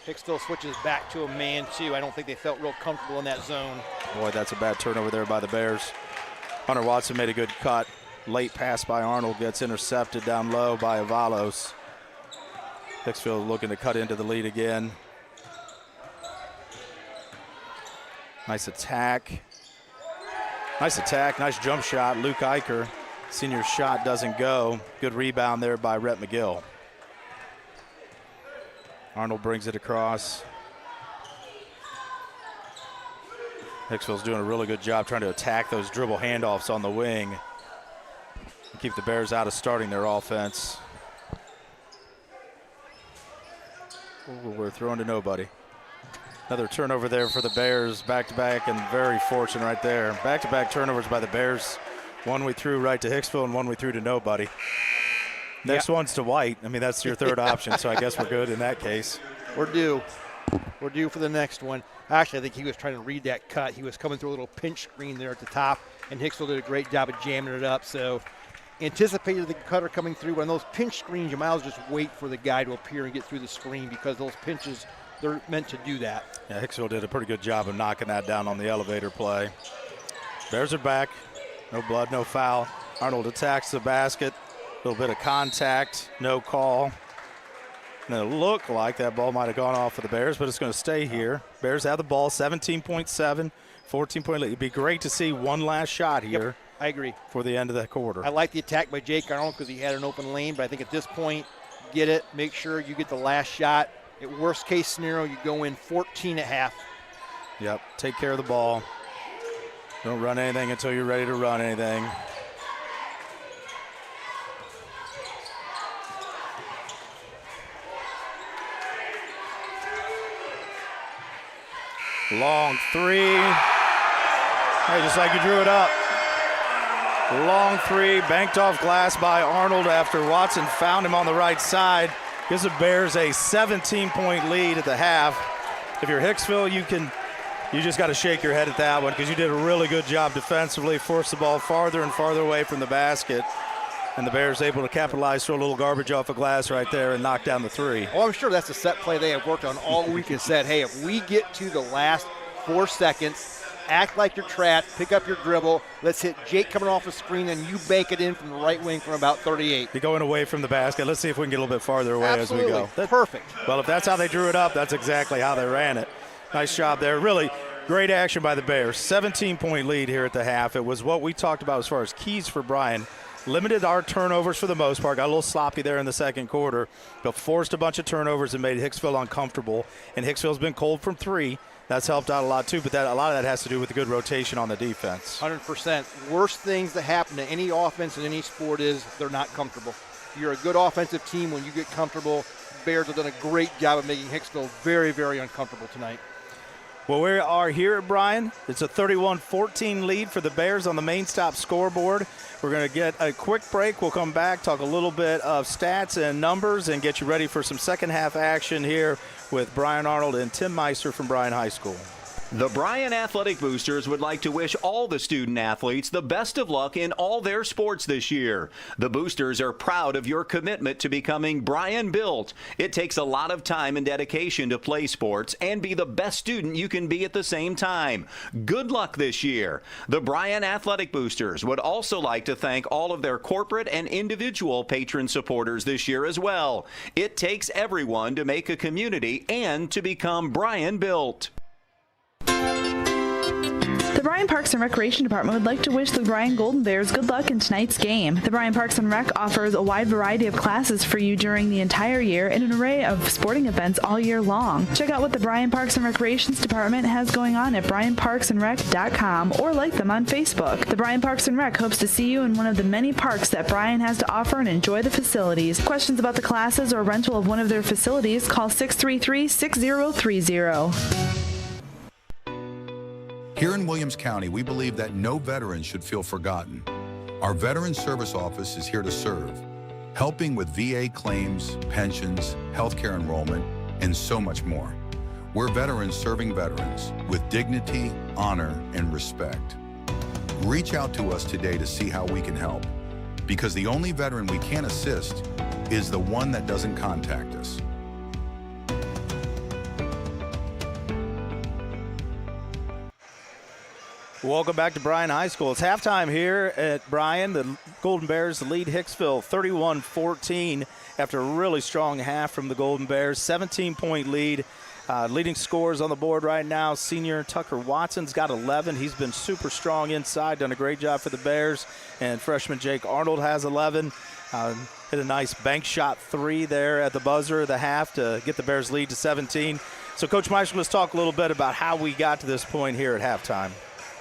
Hicksville switches back to a man, too. I don't think they felt real comfortable in that zone. Boy, that's a bad turnover there by the Bears. Hunter Watson made a good cut. Late pass by Arnold gets intercepted down low by Avalos. Hicksville looking to cut into the lead again. Nice attack. Nice jump shot. Luke Eicher. Senior shot doesn't go. Good rebound there by Rhett McGill. Arnold brings it across. Hicksville's doing a really good job trying to attack those dribble handoffs on the wing. Keep the Bears out of starting their offense. Ooh, we're throwing to nobody. Another turnover there for the Bears, back-to-back, and very fortunate right there. Back-to-back turnovers by the Bears. One we threw right to Hicksville and one we threw to nobody. Next one's to White. I mean, that's your third option, so I guess we're good in that case. We're due. We're due for the next one. Actually, I think he was trying to read that cut. He was coming through a little pinch screen there at the top, and Hicksville did a great job of jamming it up. So anticipated the cutter coming through. On those pinch screens, you might as well just wait for the guy to appear and get through the screen, because those pinches, they're meant to do that. Yeah, Hicksville did a pretty good job of knocking that down on the elevator play. Bears are back. No blood, no foul. Arnold attacks the basket. A little bit of contact, no call. And it looked like that ball might have gone off for the Bears, but it's going to stay here. Bears have the ball, 17.7, 14-point lead. It'd be great to see one last shot here. Yep, I agree. For the end of that quarter. I like the attack by Jake Arnold because he had an open lane, but I think at this point, get it, make sure you get the last shot. At worst case scenario, you go in 14 at half. Yep, take care of the ball. Don't run anything until you're ready to run anything. Long three. Hey, just like you drew it up. Long three, banked off glass by Arnold after Watson found him on the right side. Gives the Bears a 17-point lead at the half. If you're Hicksville, you just got to shake your head at that one, because you did a really good job defensively, forced the ball farther and farther away from the basket, and the Bears able to capitalize, throw a little garbage off a glass right there and knock down the three. Oh, I'm sure that's a set play they have worked on all week and said, hey, if we get to the last 4 seconds, act like you're trapped, pick up your dribble, let's hit Jake coming off the screen, and you bank it in from the right wing from about 38. You're going away from the basket. Let's see if we can get a little bit farther away. Absolutely. As we go. That's perfect. Well, if that's how they drew it up, that's exactly how they ran it. Nice job there. Really great action by the Bears. 17-point lead here at the half. It was what we talked about as far as keys for Bryan. Limited our turnovers for the most part. Got a little sloppy there in the second quarter, but forced a bunch of turnovers and made Hicksville uncomfortable. And Hicksville's been cold from 3. That's helped out a lot too, but a lot of that has to do with the good rotation on the defense. 100%. Worst things that happen to any offense in any sport is they're not comfortable. You're a good offensive team when you get comfortable. Bears have done a great job of making Hicksville very, very uncomfortable tonight. Well, we are here at Bryan. It's a 31-14 lead for the Bears on the main stop scoreboard. We're going to get a quick break. We'll come back, talk a little bit of stats and numbers, and get you ready for some second half action here with Brian Arnold and Tim Meister from Bryan High School. The Bryan Athletic Boosters would like to wish all the student athletes the best of luck in all their sports this year. The Boosters are proud of your commitment to becoming Bryan built. It takes a lot of time and dedication to play sports and be the best student you can be at the same time. Good luck this year. The Bryan Athletic Boosters would also like to thank all of their corporate and individual patron supporters this year as well. It takes everyone to make a community and to become Bryan built. The The Bryan Parks and Recreation Department would like to wish the Bryan Golden Bears good luck in tonight's game. The Bryan Parks and Rec offers a wide variety of classes for you during the entire year and an array of sporting events all year long. Check out what the Bryan Parks and Recreations Department has going on at bryanparksandrec.com or like them on Facebook. The Bryan Parks and Rec hopes to see you in one of the many parks that Bryan has to offer and enjoy the facilities. Questions about the classes or rental of one of their facilities, call 633-6030. Here in Williams County, we believe that no veteran should feel forgotten. Our Veteran Service Office is here to serve, helping with VA claims, pensions, healthcare enrollment, and so much more. We're veterans serving veterans with dignity, honor, and respect. Reach out to us today to see how we can help, because the only veteran we can assist is the one that doesn't contact us. Welcome back to Bryan High School. It's halftime here at Bryan. The Golden Bears lead Hicksville 31-14 after a really strong half from the Golden Bears. 17-point lead. Leading scores on the board right now, senior Tucker Watson's got 11. He's been super strong inside, done a great job for the Bears. And freshman Jake Arnold has 11. Hit a nice bank shot three there at the buzzer of the half to get the Bears lead to 17. So, Coach Meister, let's talk a little bit about how we got to this point here at halftime.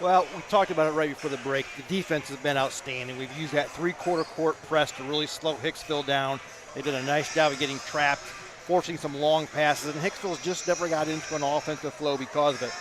Well, we talked about it right before the break. The defense has been outstanding. We've used that three-quarter court press to really slow Hicksville down. They did a nice job of getting trapped, forcing some long passes, and Hicksville's just never got into an offensive flow because of it.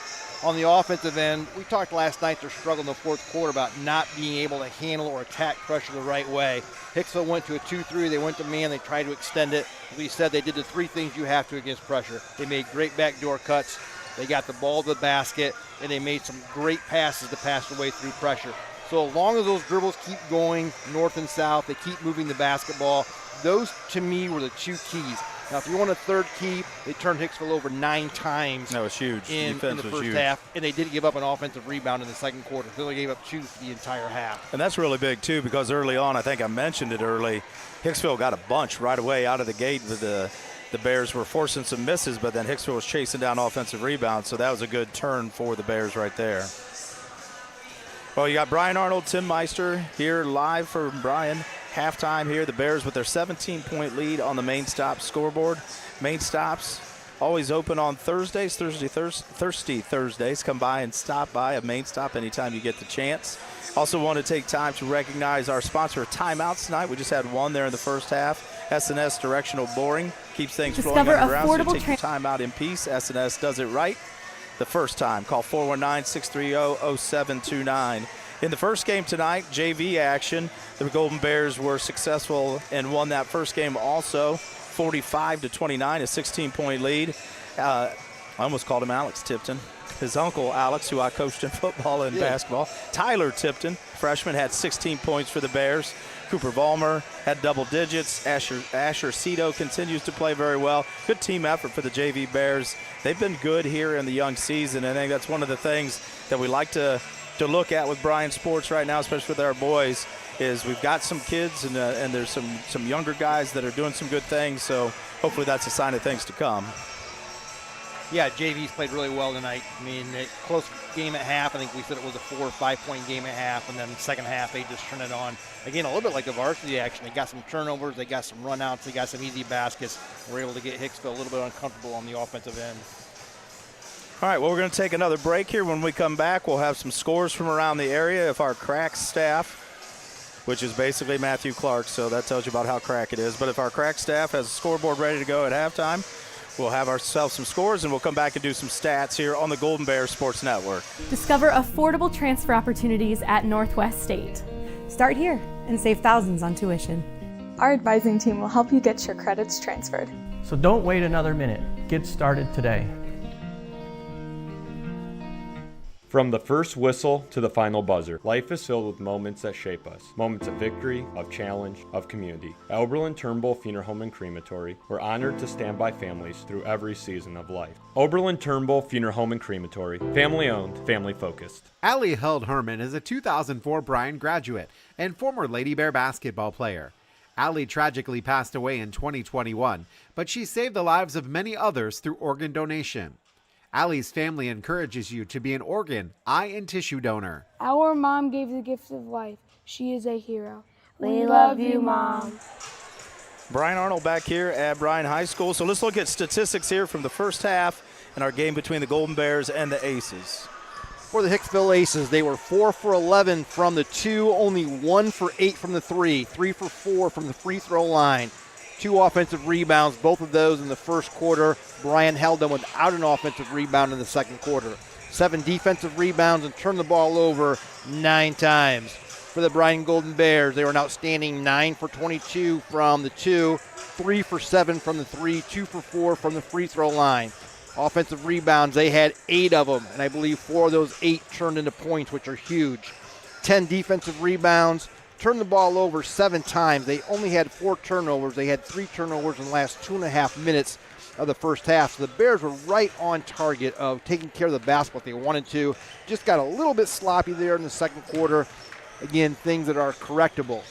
On the offensive end, we talked last night, their struggle in the fourth quarter about not being able to handle or attack pressure the right way. Hicksville went to a 2-3. They went to man. They tried to extend it. As we said, they did the three things you have to against pressure. They made great backdoor cuts. They got the ball to the basket, and they made some great passes to pass their way through pressure. So as long as those dribbles keep going north and south, they keep moving the basketball, those, to me, were the two keys. Now, if you want a third key, they turned Hicksville over 9 times. That was huge. In the first half, and they didn't give up an offensive rebound in the second quarter. They only gave up 2 for the entire half. And that's really big, too, because early on, I think I mentioned it early, Hicksville got a bunch right away out of the gate with the Bears were forcing some misses, but then Hicksville was chasing down offensive rebounds, so that was a good turn for the Bears right there. Well, you got Brian Arnold, Tim Meister here live for Bryan. Halftime here, the Bears with their 17-point lead on the Main Stop scoreboard. Main Stops always open on Thursdays, Thirsty Thursdays. Come by and stop by a Main Stop anytime you get the chance. Also want to take time to recognize our sponsor of timeouts tonight. We just had one there in the first half. S&S Directional Boring keeps things flowing underground, so take your time out in peace. S&S does it right the first time. Call 419-630-0729. In the first game tonight, JV action, the Golden Bears were successful and won that first game also, 45-29, a 16-point lead. I almost called him Alex Tipton. His uncle, Alex, who I coached in football and basketball. Tyler Tipton, freshman, had 16 points for the Bears. Cooper Vollmer had double digits. Asher Cito continues to play very well. Good team effort for the JV Bears. They've been good here in the young season, and I think that's one of the things that we like to look at with Bryan Sports right now, especially with our boys, is we've got some kids and there's some younger guys that are doing some good things, so hopefully that's a sign of things to come. Yeah, JV's played really well tonight. I mean, close game at half. I think we said it was a 4 or 5 point game at half, and then the second half they just turned it on. Again, a little bit like the varsity action. They got some turnovers, they got some runouts, they got some easy baskets. We're able to get Hicksville a little bit uncomfortable on the offensive end. All right, well, we're going to take another break here. When we come back, we'll have some scores from around the area if our crack staff, which is basically Matthew Clark, so that tells you about how crack it is. But if our crack staff has a scoreboard ready to go at halftime, we'll have ourselves some scores, and we'll come back and do some stats here on the Golden Bears Sports Network. Discover affordable transfer opportunities at Northwest State. Start here and save thousands on tuition. Our advising team will help you get your credits transferred. So don't wait another minute. Get started today. From the first whistle to the final buzzer, life is filled with moments that shape us. Moments of victory, of challenge, of community. At Oberlin-Turnbull Funeral Home and Crematory, we're honored to stand by families through every season of life. Oberlin-Turnbull Funeral Home and Crematory, family owned, family focused. Allie Held Herman is a 2004 Bryan graduate and former Lady Bear basketball player. Allie tragically passed away in 2021, but she saved the lives of many others through organ donation. Allie's family encourages you to be an organ, eye, and tissue donor. Our mom gave the gift of life. She is a hero. We love you, Mom. Brian Arnold back here at Bryan High School. So let's look at statistics here from the first half in our game between the Golden Bears and the Aces. For the Hicksville Aces, they were 4 for 11 from the 2, only 1 for 8 from the 3, 3 for 4 from the free throw line. 2 offensive rebounds, both of those in the first quarter. Bryan held them without an offensive rebound in the second quarter. 7 defensive rebounds and turned the ball over 9 times. For the Bryan Golden Bears, they were an outstanding 9 for 22 from the 2, 3 for 7 from the 3, 2 for 4 from the free throw line. Offensive rebounds, they had 8 of them, and I believe 4 of those 8 turned into points, which are huge. 10 defensive rebounds, turned the ball over 7 times. They only had 4 turnovers. They had 3 turnovers in the last 2.5 minutes of the first half. So the Bears were right on target of taking care of the basketball if they wanted to. Just got a little bit sloppy there in the second quarter. Again, things that are correctable.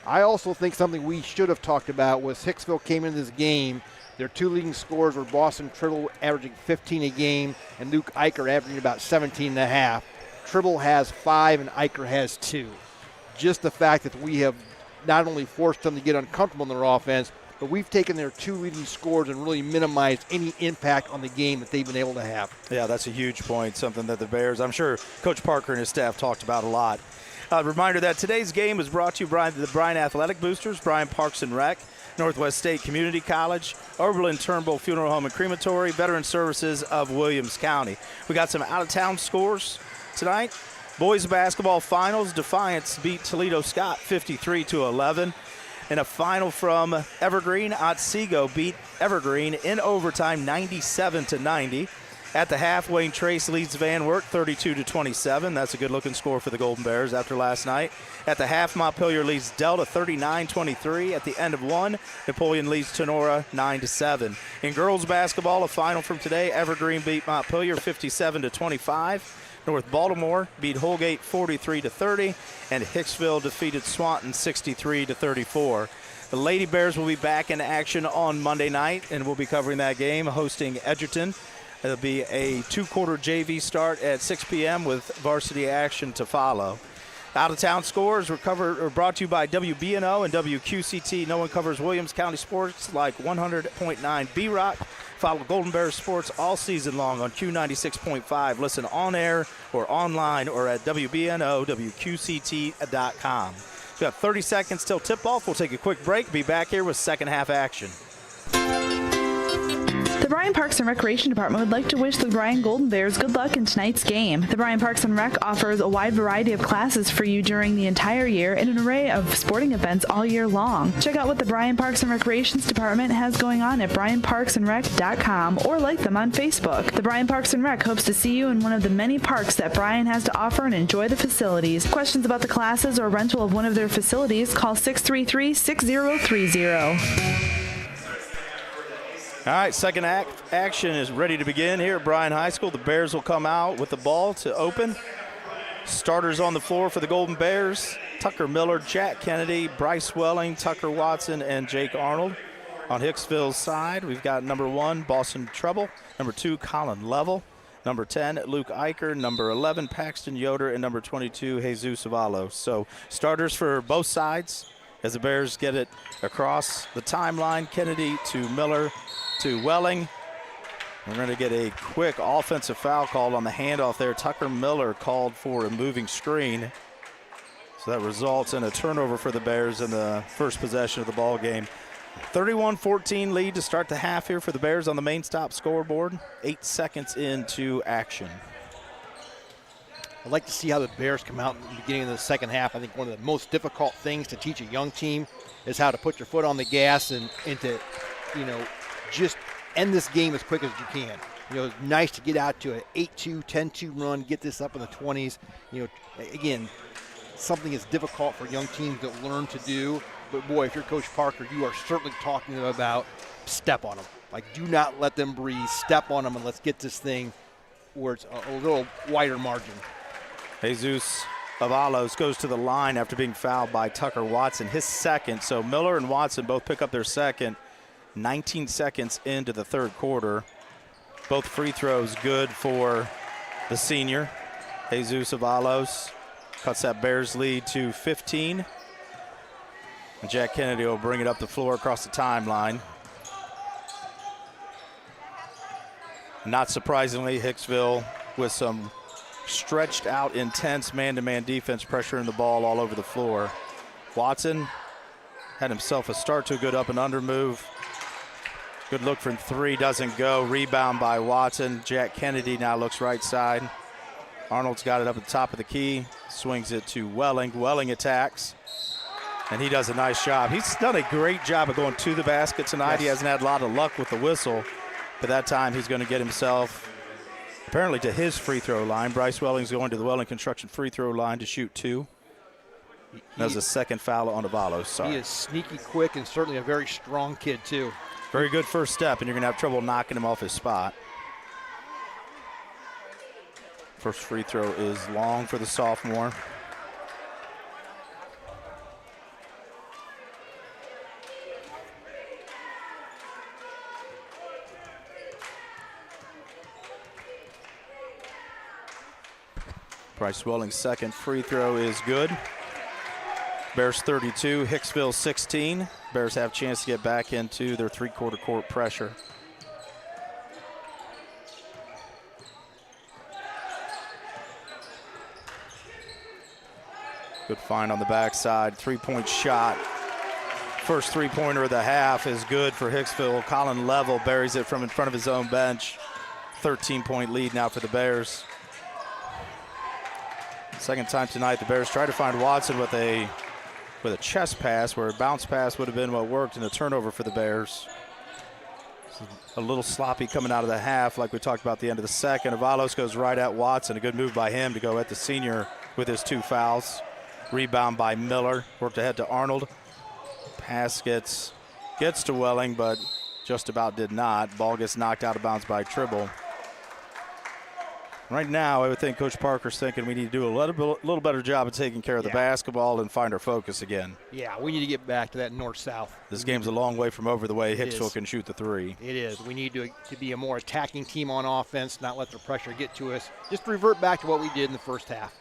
I also think something we should have talked about was Hicksville came into this game. Their 2 leading scorers were Boston Tribble averaging 15 a game and Luke Eicher averaging about 17.5. Tribble has 5 and Eicher has 2. Just the fact that we have not only forced them to get uncomfortable in their offense, but we've taken their 2 leading scorers and really minimized any impact on the game that they've been able to have. Yeah, that's a huge point, something that the Bears, I'm sure Coach Parker and his staff talked about a lot. Reminder that today's game is brought to you by the Bryan Athletic Boosters, Bryan Parks and Rec, Northwest State Community College, Oberlin-Turnbull Funeral Home and Crematory, Veteran Services of Williams County. We got some out-of-town scores tonight. Boys basketball finals, Defiance beat Toledo Scott 53-11. In a final from Evergreen, Otsego beat Evergreen in overtime 97-90. At the half, Wayne Trace leads Van Wert 32-27. That's a good-looking score for the Golden Bears after last night. At the half, Montpelier leads Delta 39-23. At the end of one, Napoleon leads Tenora 9-7. In girls basketball, a final from today, Evergreen beat Montpelier 57-25. North Baltimore beat Holgate 43-30, and Hicksville defeated Swanton 63-34. The Lady Bears will be back in action on Monday night, and we'll be covering that game, hosting Edgerton. It'll be a 2-quarter JV start at 6 p.m. with varsity action to follow. Out-of-town scores are brought to you by WBNO and WQCT. No one covers Williams County sports like 100.9 B-Rock. Follow Golden Bears sports all season long on Q96.5. Listen on air or online or at WBNO, WQCT.com. We've got 30 seconds till tip-off. We'll take a quick break. Be back here with second half action. The Bryan Parks and Recreation Department would like to wish the Bryan Golden Bears good luck in tonight's game. The Bryan Parks and Rec offers a wide variety of classes for you during the entire year and an array of sporting events all year long. Check out what the Bryan Parks and Recreations Department has going on at bryanparksandrec.com or like them on Facebook. The Bryan Parks and Rec hopes to see you in one of the many parks that Bryan has to offer and enjoy the facilities. Questions about the classes or rental of one of their facilities, call 633-6030. All right, second action is ready to begin here at Bryan High School. The Bears will come out with the ball to open. Starters on the floor for the Golden Bears: Tucker Miller, Jack Kennedy, Bryce Welling, Tucker Watson, and Jake Arnold. On Hicksville's side, we've got number 1, Boston Trubble, number 2, Colin Level, number 10, Luke Eicher, number 11, Paxton Yoder, and number 22, Jesus Avalos. So starters for both sides as the Bears get it across the timeline. Kennedy to Miller to Welling. We're going to get a quick offensive foul called on the handoff there. Tucker Miller called for a moving screen. So that results in a turnover for the Bears in the first possession of the ball game. 31-14 lead to start the half here for the Bears on the main stop scoreboard. 8 seconds into action. I'd like to see how the Bears come out in the beginning of the second half. I think one of the most difficult things to teach a young team is how to put your foot on the gas and to, just end this game as quick as you can. It's nice to get out to an 8-2, 10-2 run, get this up in the 20s. Again, something that's difficult for young teams to learn to do. But, boy, if you're Coach Parker, you are certainly talking to them about step on them. Like, do not let them breathe. Step on them, and let's get this thing where it's a little wider margin. Jesus Avalos goes to the line after being fouled by Tucker Watson, his second. So Miller and Watson both pick up their second. 19 seconds into the third quarter. Both free throws good for the senior. Jesus Avalos cuts that Bears lead to 15. And Jack Kennedy will bring it up the floor across the timeline. Not surprisingly, Hicksville with some stretched out, intense man-to-man defense, pressuring the ball all over the floor. Watson had himself a start to a good up and under move. Good look from three, doesn't go. Rebound by Watson. Jack Kennedy now looks right side. Arnold's got it up at the top of the key, swings it to Welling. Welling attacks, and he does a nice job. He's done a great job of going to the basket tonight. Yes. He hasn't had a lot of luck with the whistle, but that time he's going to get himself apparently to his free throw line. Bryce Welling's going to the Welling Construction free throw line to shoot 2. That was a second foul on Avalos. Sorry. He is sneaky quick and certainly a very strong kid, too. Very good first step, and you're going to have trouble knocking him off his spot. First free throw is long for the sophomore. Bryce Welling's second free throw is good. Bears 32, Hicksville 16. Bears have a chance to get back into their three-quarter court pressure. Good find on the backside, three-point shot. First three-pointer of the half is good for Hicksville. Colin Level buries it from in front of his own bench. 13-point lead now for the Bears. Second time tonight, the Bears try to find Watson with a chest pass, where a bounce pass would have been what worked, and a turnover for the Bears. A little sloppy coming out of the half, like we talked about at the end of the second. Avalos goes right at Watson. A good move by him to go at the senior with his 2 fouls. Rebound by Miller. Worked ahead to Arnold. Pass gets to Welling, but just about did not. Ball gets knocked out of bounds by Tribble. Right now, I would think Coach Parker's thinking we need to do a little better job of taking care of the basketball and find our focus again. Yeah, we need to get back to that north-south. This game's a long way from over the way Hicksville can shoot the 3. It is. We need to be a more attacking team on offense, not let the pressure get to us. Just revert back to what we did in the first half.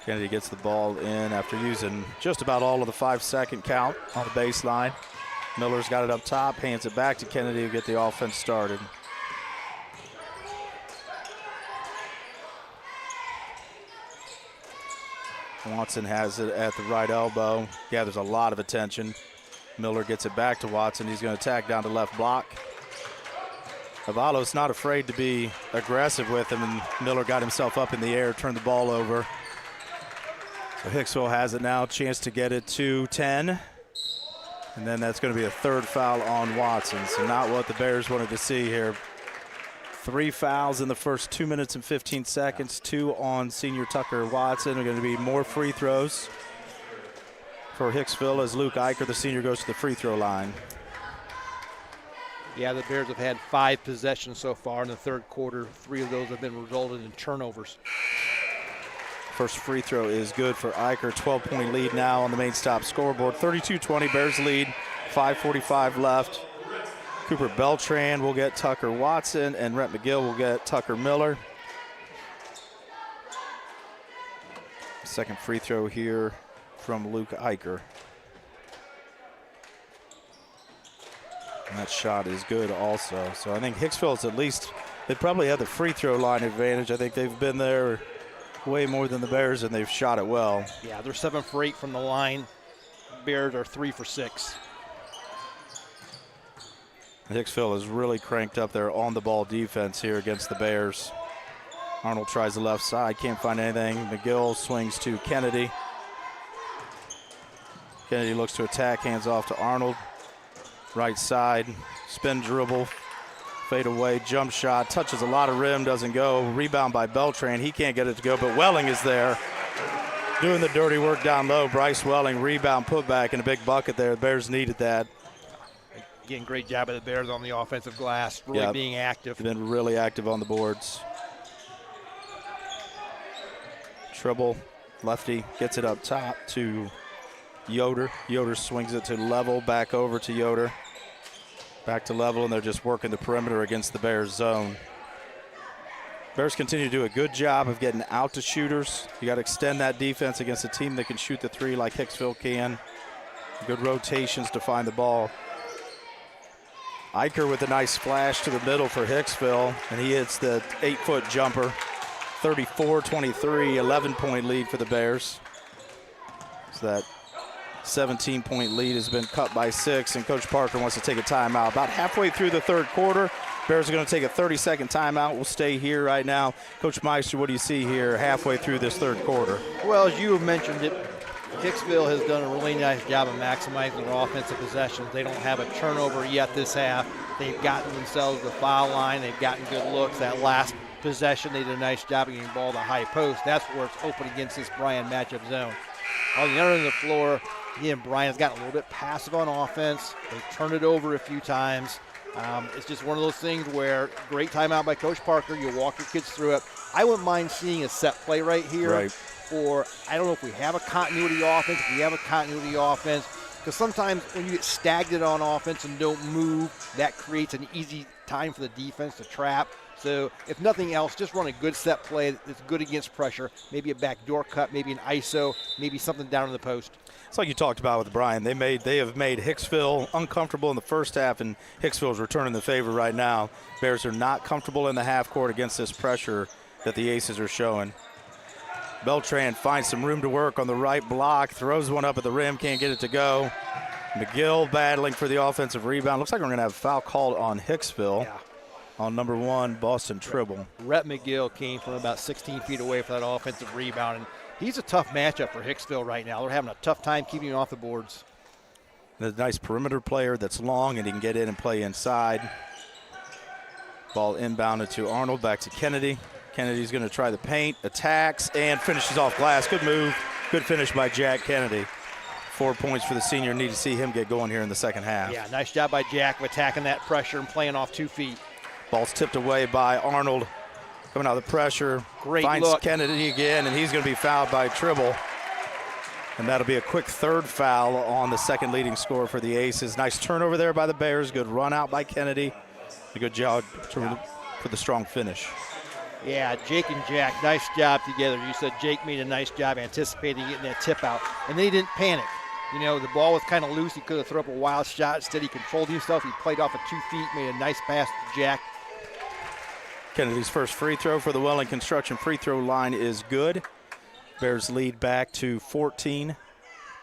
Kennedy gets the ball in after using just about all of the 5-second count on the baseline. Miller's got it up top, hands it back to Kennedy to get the offense started. Watson has it at the right elbow, gathers a lot of attention. Miller gets it back to Watson. He's going to attack down to left block. Avalos not afraid to be aggressive with him, and Miller got himself up in the air, turned the ball over. So Hicksville has it now, chance to get it to 10. And then that's going to be a third foul on Watson. So not what the Bears wanted to see here. 3 fouls in the first 2 minutes and 15 seconds, 2 on senior Tucker Watson. There are going to be more free throws for Hicksville as Luke Eicher, the senior, goes to the free throw line. Yeah, the Bears have had 5 possessions so far in the third quarter. 3 of those have been resulted in turnovers. First free throw is good for Eicher. 12-point lead now on the main stop scoreboard. 32-20, Bears lead, 5:45 left. Cooper Beltran will get Tucker Watson, and Rhett McGill will get Tucker Miller. Second free throw here from Luke Eicher. And that shot is good also. So I think Hicksville's at least, they probably have the free throw line advantage. I think they've been there way more than the Bears, and they've shot it well. Yeah, they're 7 for 8 from the line. Bears are 3 for 6. Hicksville has really cranked up their on-the-ball defense here against the Bears. Arnold tries the left side, can't find anything. McGill swings to Kennedy. Kennedy looks to attack, hands off to Arnold. Right side, spin dribble, fade away, jump shot, touches a lot of rim, doesn't go. Rebound by Beltran, he can't get it to go, but Welling is there. Doing the dirty work down low. Bryce Welling, rebound, put back, and a big bucket there. The Bears needed that. Again, great job of the Bears on the offensive glass, really being active. They've been really active on the boards. Tribble, lefty, gets it up top to Yoder. Yoder swings it to Level, back over to Yoder. Back to level, and they're just working the perimeter against the Bears zone. Bears continue to do a good job of getting out to shooters. You got to extend that defense against a team that can shoot the three like Hicksville can. Good rotations to find the ball. Eicher with a nice flash to the middle for Hicksville, and he hits the 8-foot jumper. 34-23, 11-point lead for the Bears. So that 17-point lead has been cut by 6, and Coach Parker wants to take a timeout. About halfway through the third quarter, Bears are going to take a 30-second timeout. We'll stay here right now. Coach Meister, what do you see here halfway through this third quarter? Well, as you have mentioned it, Hicksville has done a really nice job of maximizing their offensive possessions. They don't have a turnover yet this half. They've gotten themselves the foul line. They've gotten good looks. That last possession, they did a nice job of getting the ball to high post. That's where it's open against this Bryan matchup zone. On the other end of the floor, again, Bryan's gotten a little bit passive on offense. They've turned it over a few times. It's just one of those things where great timeout by Coach Parker. You walk your kids through it. I wouldn't mind seeing a set play right here. Right. Or I don't know if we have a continuity offense. If we have a continuity offense, because sometimes when you get stagnant on offense and don't move, that creates an easy time for the defense to trap. So if nothing else, just run a good set play that's good against pressure. Maybe a backdoor cut, maybe an ISO, maybe something down in the post. It's like you talked about with Bryan. They have made Hicksville uncomfortable in the first half, and Hicksville's returning the favor right now. Bears are not comfortable in the half court against this pressure that the Aces are showing. Beltran finds some room to work on the right block, throws one up at the rim, can't get it to go. McGill battling for the offensive rebound. Looks like we're going to have a foul called on Hicksville on number 1, Boston-Tribble. Rhett McGill came from about 16 feet away for that offensive rebound, and he's a tough matchup for Hicksville right now. They're having a tough time keeping him off the boards. A nice perimeter player that's long and he can get in and play inside. Ball inbounded to Arnold, back to Kennedy. Kennedy's going to try the paint, attacks, and finishes off glass. Good move, good finish by Jack Kennedy. 4 points for the senior. Need to see him get going here in the second half. Yeah, nice job by Jack of attacking that pressure and playing off 2 feet. Ball's tipped away by Arnold. Coming out of the pressure. Great finds look. Kennedy again, and he's going to be fouled by Tribble. And that'll be a quick third foul on the second leading scorer for the Aces. Nice turnover there by the Bears. Good run out by Kennedy. A good job for the strong finish. Yeah, Jake and Jack, nice job together. You said Jake made a nice job anticipating getting that tip out, and then he didn't panic. You know, the ball was kind of loose. He could have thrown up a wild shot. Instead, he controlled himself. He played off of 2 feet, made a nice pass to Jack. Kennedy's first free throw for the Welling Construction free throw line is good. Bears lead back to 14.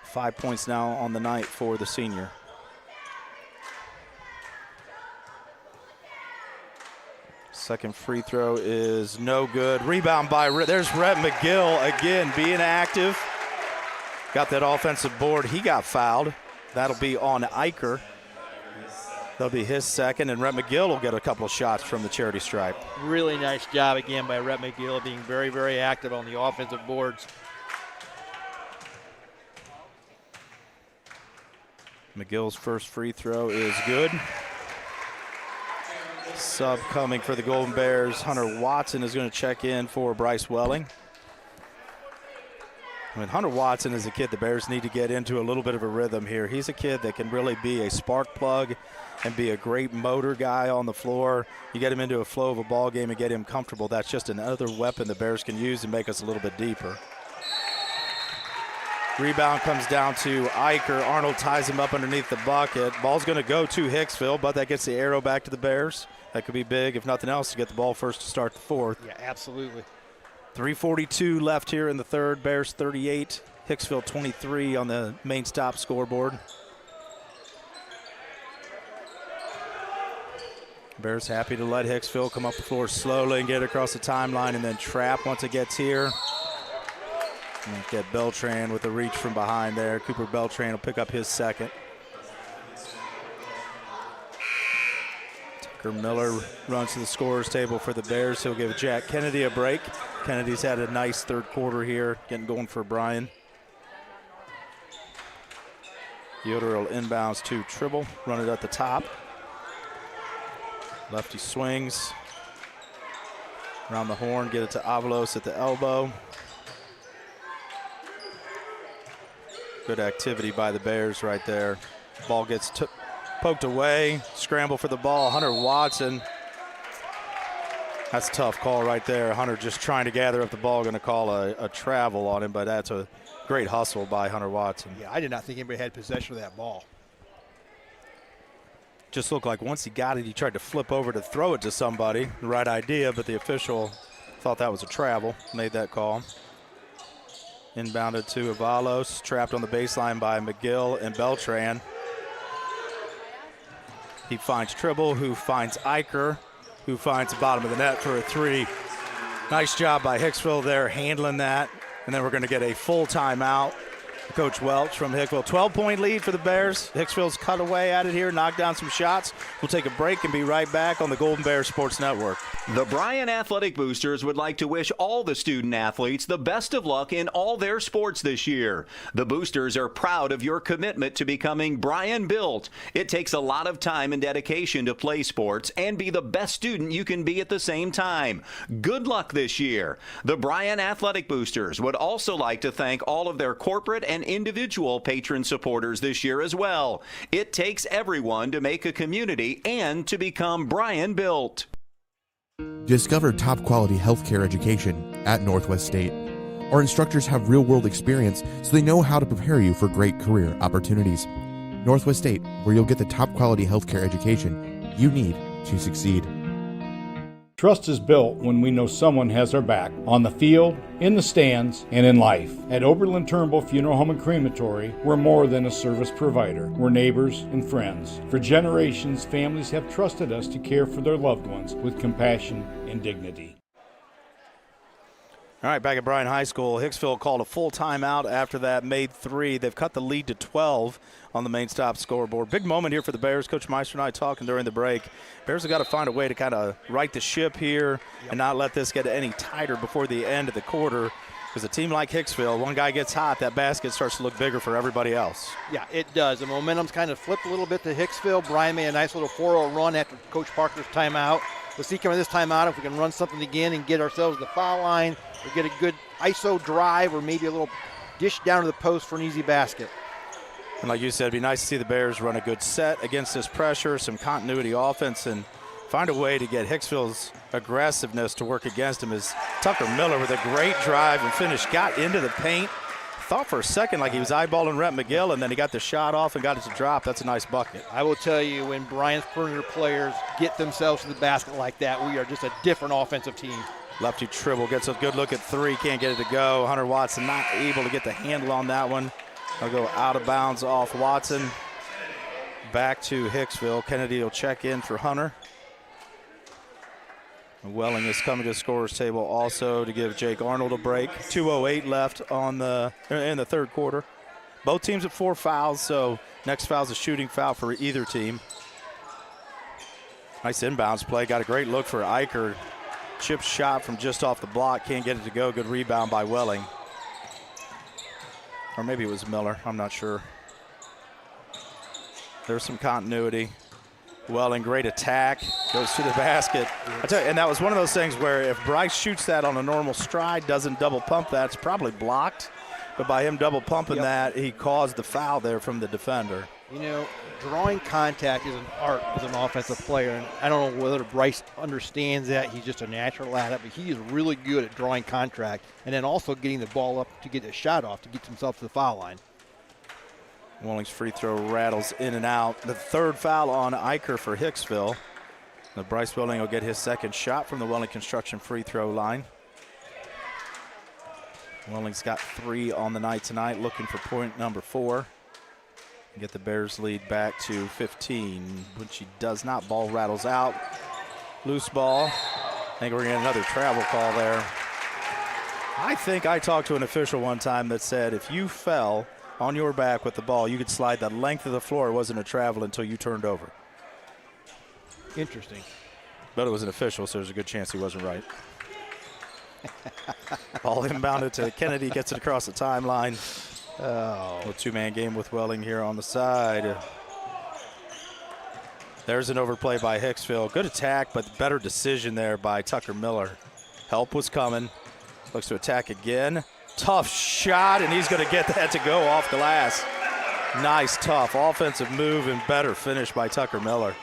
5 points now on the night for the senior. Second free throw is no good. Rebound by, there's Rhett McGill again being active. Got that offensive board. He got fouled. That'll be on Eicher. That'll be his second, and Rhett McGill will get a couple of shots from the charity stripe. Really nice job again by Rhett McGill, being very, very active on the offensive boards. McGill's first free throw is good. Sub coming for the Golden Bears. Hunter Watson is going to check in for Bryce Welling. I mean, Hunter Watson is a kid the Bears need to get into a little bit of a rhythm here. He's a kid that can really be a spark plug and be a great motor guy on the floor. You get him into a flow of a ball game and get him comfortable. That's just another weapon the Bears can use and make us a little bit deeper. Rebound comes down to Eicher. Arnold ties him up underneath the bucket. Ball's going to go to Hicksville, but that gets the arrow back to the Bears. That could be big, if nothing else, to get the ball first to start the fourth. Yeah, absolutely. 3:42 left here in the third. Bears 38, Hicksville 23 on the main stop scoreboard. Bears happy to let Hicksville come up the floor slowly and get across the timeline and then trap once it gets here. And get Beltran with a reach from behind there. Cooper Beltran will pick up his second. Tucker Miller runs to the scorer's table for the Bears. He'll give Jack Kennedy a break. Kennedy's had a nice third quarter here, getting going for Bryan. Yoder will inbounds to Tribble, run it at the top. Lefty swings. Around the horn, get it to Avalos at the elbow. Good activity by the Bears right there. Ball gets Poked away, scramble for the ball. Hunter Watson. That's a tough call right there. Hunter just trying to gather up the ball, going to call a travel on him, but that's a great hustle by Hunter Watson. Yeah, I did not think anybody had possession of that ball. Just looked like once he got it, he tried to flip over to throw it to somebody. The right idea, but the official thought that was a travel, made that call. Inbounded to Avalos, trapped on the baseline by McGill and Beltran. He finds Tribble, who finds Eicher, who finds the bottom of the net for a three. Nice job by Hicksville there handling that. And then we're going to get a full timeout. Coach Welch from Hicksville. 12-point lead for the Bears. Hicksville's cut away at it here, knocked down some shots. We'll take a break and be right back on the Golden Bears Sports Network. The Bryan Athletic Boosters would like to wish all the student athletes the best of luck in all their sports this year. The Boosters are proud of your commitment to becoming Bryan Built. It takes a lot of time and dedication to play sports and be the best student you can be at the same time. Good luck this year. The Bryan Athletic Boosters would also like to thank all of their corporate and individual patron supporters this year as well. It takes everyone to make a community and to become Bryan Built. Discover top quality healthcare education at Northwest State. Our instructors have real world experience, so they know how to prepare you for great career opportunities. Northwest State, where you'll get the top quality healthcare education you need to succeed. Trust is built when we know someone has our back on the field, in the stands, and in life. At Oberlin-Turnbull Funeral Home and Crematory, we're more than a service provider. We're neighbors and friends. For generations, families have trusted us to care for their loved ones with compassion and dignity. All right, back at Bryan High School, Hicksville called a full timeout after that, made three. They've cut the lead to 12 on the main stop scoreboard. Big moment here for the Bears. Coach Meister and I talking during the break. Bears have got to find a way to kind of right the ship here and not let this get any tighter before the end of the quarter, because a team like Hicksville, one guy gets hot, that basket starts to look bigger for everybody else. Yeah, it does. The momentum's kind of flipped a little bit to Hicksville. Bryan made a nice little 4-0 run after Coach Parker's timeout. Let's see coming this timeout if we can run something again and get ourselves to the foul line or get a good ISO drive or maybe a little dish down to the post for an easy basket. And like you said, it'd be nice to see the Bears run a good set against this pressure, some continuity offense, and find a way to get Hicksville's aggressiveness to work against him. As Tucker Miller with a great drive and finish got into the paint. Thought for a second like he was eyeballing Rhett McGill, and then he got the shot off and got it to drop. That's a nice bucket. I will tell you, when Bryan's perimeter players get themselves to the basket like that, we are just a different offensive team. Lefty Tribble gets a good look at three, can't get it to go. Hunter Watson not able to get the handle on that one. I'll go out of bounds off Watson. Back to Hicksville. Kennedy will check in for Hunter. Welling is coming to the scorer's table also to give Jake Arnold a break. 2:08 left in the third quarter. Both teams at 4 fouls, so next foul's a shooting foul for either team. Nice inbounds play. Got a great look for Eicher. Chip shot from just off the block. Can't get it to go. Good rebound by Welling. Or maybe it was Miller. I'm not sure. There's some continuity. Welling, great attack, goes to the basket. I tell you, and that was one of those things where if Bryce shoots that on a normal stride, doesn't double pump that, it's probably blocked. But by him double pumping that, he caused the foul there from the defender. You know, drawing contact is an art as an offensive player, and I don't know whether Bryce understands that. He's just a natural at it, but he is really good at drawing contact and then also getting the ball up to get a shot off to get himself to the foul line. Welling's free throw rattles in and out. The third foul on Eicher for Hicksville. Bryce Welling will get his second shot from the Welling Construction free throw line. Welling's got 3 on the night tonight, looking for point number 4. Get the Bears lead back to 15, which he does not. Ball rattles out. Loose ball. I think we're going to get another travel call there. I think I talked to an official one time that said if you fell on your back with the ball, you could slide the length of the floor. It wasn't a travel until you turned over. Interesting. But it was an official, so there's a good chance he wasn't right. Ball inbounded to Kennedy, gets it across the timeline. Oh. A 2-man game with Welling here on the side. There's an overplay by Hicksville. Good attack, but better decision there by Tucker Miller. Help was coming. Looks to attack again. Tough shot, and he's going to get that to go off glass. Nice, tough offensive move and better finish by Tucker Miller.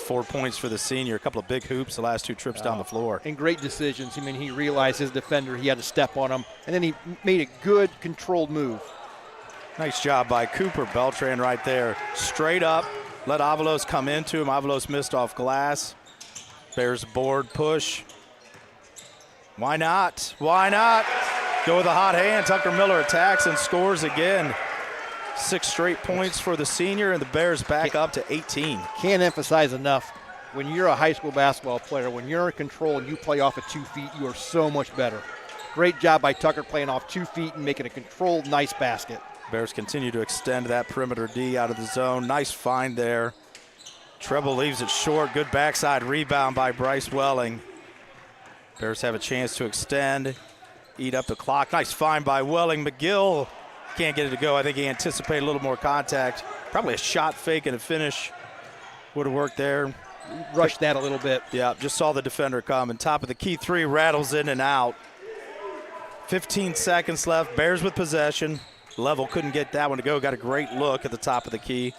4 points for the senior. A couple of big hoops the last 2 trips down the floor. And great decisions. I mean, he realized his defender, he had to step on him, and then he made a good, controlled move. Nice job by Cooper Beltran right there. Straight up, let Avalos come into him. Avalos missed off glass. Bears board push. Why not? Why not? Go with a hot hand. Tucker Miller attacks and scores again. 6 straight points for the senior, and the Bears back up to 18. Can't emphasize enough, when you're a high school basketball player, when you're in control and you play off of 2 feet, you are so much better. Great job by Tucker playing off 2 feet and making a controlled, nice basket. Bears continue to extend that perimeter D out of the zone. Nice find there. Treble leaves it short. Good backside rebound by Bryce Welling. Bears have a chance to extend, eat up the clock. Nice find by Welling. McGill can't get it to go. I think he anticipated a little more contact. Probably a shot fake and a finish would have worked there. Rushed that a little bit. Yeah, just saw the defender come, and top of the key 3 rattles in and out. 15 seconds left. Bears with possession. Level couldn't get that one to go. Got a great look at the top of the key.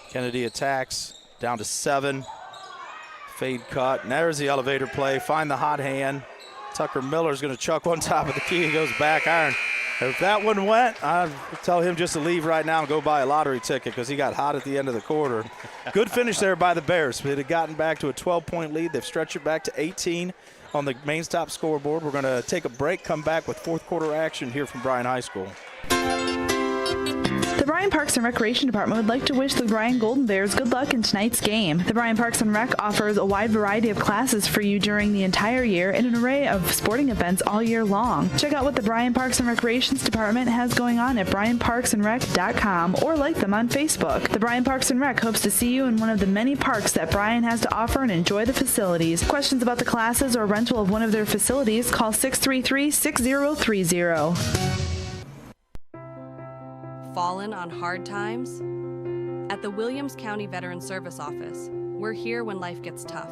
Kennedy attacks down to 7. Fade cut. And there's the elevator play. Find the hot hand. Tucker Miller's going to chuck on top of the key. He goes back iron. If that one went, I'd tell him just to leave right now and go buy a lottery ticket because he got hot at the end of the quarter. Good finish there by the Bears. They had gotten back to a 12-point lead. They've stretched it back to 18 on the main stop scoreboard. We're going to take a break, come back with fourth quarter action here from Bryan High School. The Bryan Parks and Recreation Department would like to wish the Bryan Golden Bears good luck in tonight's game. The Bryan Parks and Rec offers a wide variety of classes for you during the entire year and an array of sporting events all year long. Check out what the Bryan Parks and Recreations Department has going on at bryanparksandrec.com or like them on Facebook. The Bryan Parks and Rec hopes to see you in one of the many parks that Bryan has to offer and enjoy the facilities. Questions about the classes or rental of one of their facilities, call 633-6030. Fallen on hard times? At the Williams County Veteran Service Office, we're here when life gets tough.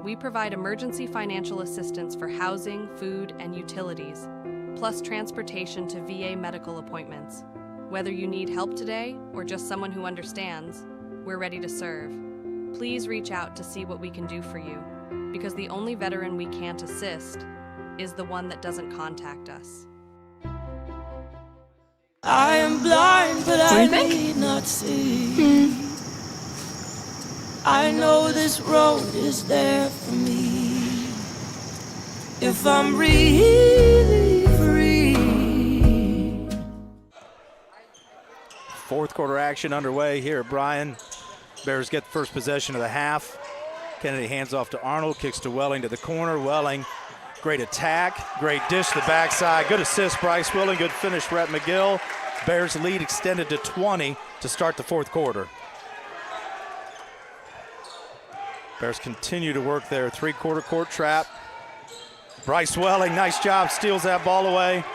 We provide emergency financial assistance for housing, food, and utilities, plus transportation to VA medical appointments. Whether you need help today or just someone who understands, we're ready to serve. Please reach out to see what we can do for you, because the only veteran we can't assist is the one that doesn't contact us. I am blind, but I need not see. I know this road is there for me. If I'm really free. Fourth quarter action underway here at Bryan. Bears get the first possession of the half. Kennedy hands off to Arnold, kicks to Welling to the corner. Welling, great attack, great dish to the backside. Good assist, Bryce Welling. Good finish, Rhett McGill. Bears lead extended to 20 to start the fourth quarter. Bears continue to work their three-quarter court trap. Bryce Welling, nice job, steals that ball away.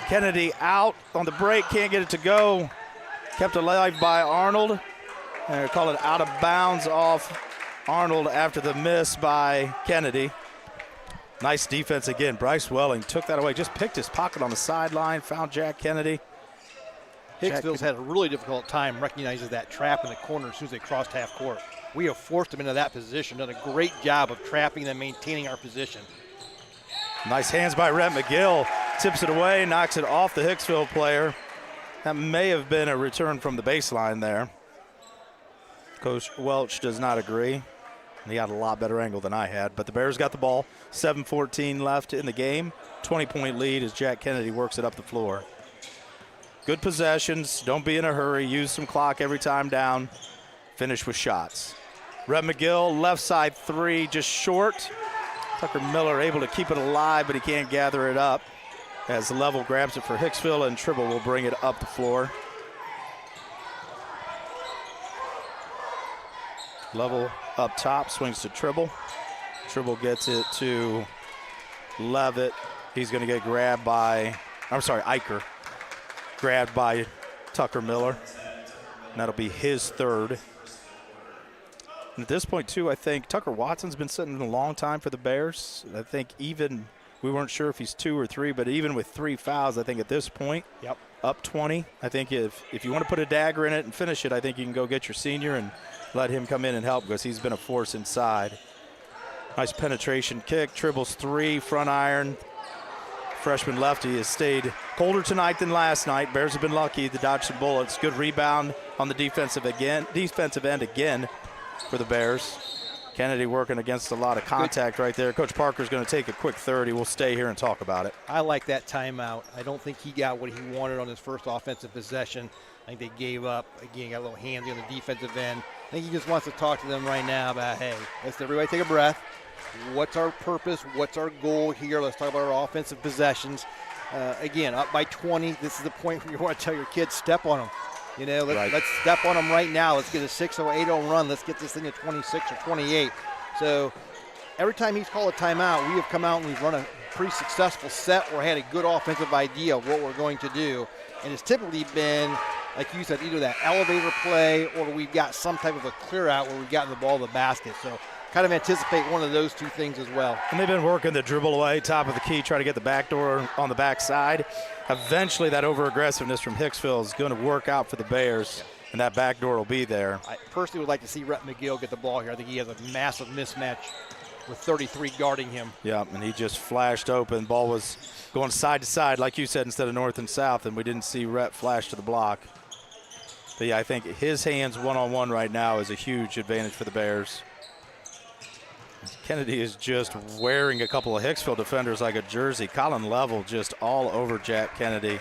Kennedy out on the break, can't get it to go. Kept alive by Arnold. And they call it out of bounds off Arnold after the miss by Kennedy. Nice defense again. Bryce Welling took that away, just picked his pocket on the sideline, found Jack Kennedy. Hicksville's had a really difficult time recognizing that trap in the corner as soon as they crossed half court. We have forced them into that position, done a great job of trapping and maintaining our position. Nice hands by Rhett McGill. Tips it away, knocks it off the Hicksville player. That may have been a return from the baseline there. Coach Welch does not agree. He had a lot better angle than I had, but the Bears got the ball. 7:14 left in the game. 20-point lead as Jack Kennedy works it up the floor. Good possessions. Don't be in a hurry. Use some clock every time down. Finish with shots. Rhett McGill, left side three, just short. Tucker Miller able to keep it alive, but he can't gather it up. As Level grabs it for Hicksville, and Tribble will bring it up the floor. Level up top, swings to Tribble. Tribble gets it to Levitt. He's going to get grabbed by, Eicher. Grabbed by Tucker Miller. And that'll be his third. And at this point, too, I think Tucker Watson's been sitting a long time for the Bears. I think even We weren't sure if he's 2 or 3, but even with 3 fouls, I think at this point, up 20, I think if you want to put a dagger in it and finish it, I think you can go get your senior and let him come in and help because he's been a force inside. Nice penetration kick, Tribble's 3, front iron. Freshman lefty has stayed colder tonight than last night. Bears have been lucky to dodge some bullets. Good rebound on the defensive end again for the Bears. Kennedy working against a lot of contact right there. Coach Parker's going to take a quick 30. We'll stay here and talk about it. I like that timeout. I don't think he got what he wanted on his first offensive possession. I think they gave up. Again, got a little handsy on the defensive end. I think he just wants to talk to them right now about, hey, let's everybody take a breath. What's our purpose? What's our goal here? Let's talk about our offensive possessions. Again, up by 20. This is the point where you want to tell your kids, step on them. You know, let's step on them right now. Let's get a 6-0, 8-0 run. Let's get this thing to 26 or 28. So every time he's called a timeout, we have come out and we've run a pretty successful set or had a good offensive idea of what we're going to do. And it's typically been, like you said, either that elevator play or we've got some type of a clear out where we've gotten the ball to the basket. So kind of anticipate one of those two things as well. And they've been working the dribble away, top of the key, try to get the backdoor on the backside. Eventually that over-aggressiveness from Hicksville is going to work out for the Bears, and that backdoor will be there. I personally would like to see Rhett McGill get the ball here. I think he has a massive mismatch with 33 guarding him. Yeah, and he just flashed open. Ball was going side to side, like you said, instead of north and south, and we didn't see Rhett flash to the block. But, yeah, I think his hands one-on-one right now is a huge advantage for the Bears. Kennedy is just wearing a couple of Hicksville defenders like a jersey. Colin Level just all over Jack Kennedy.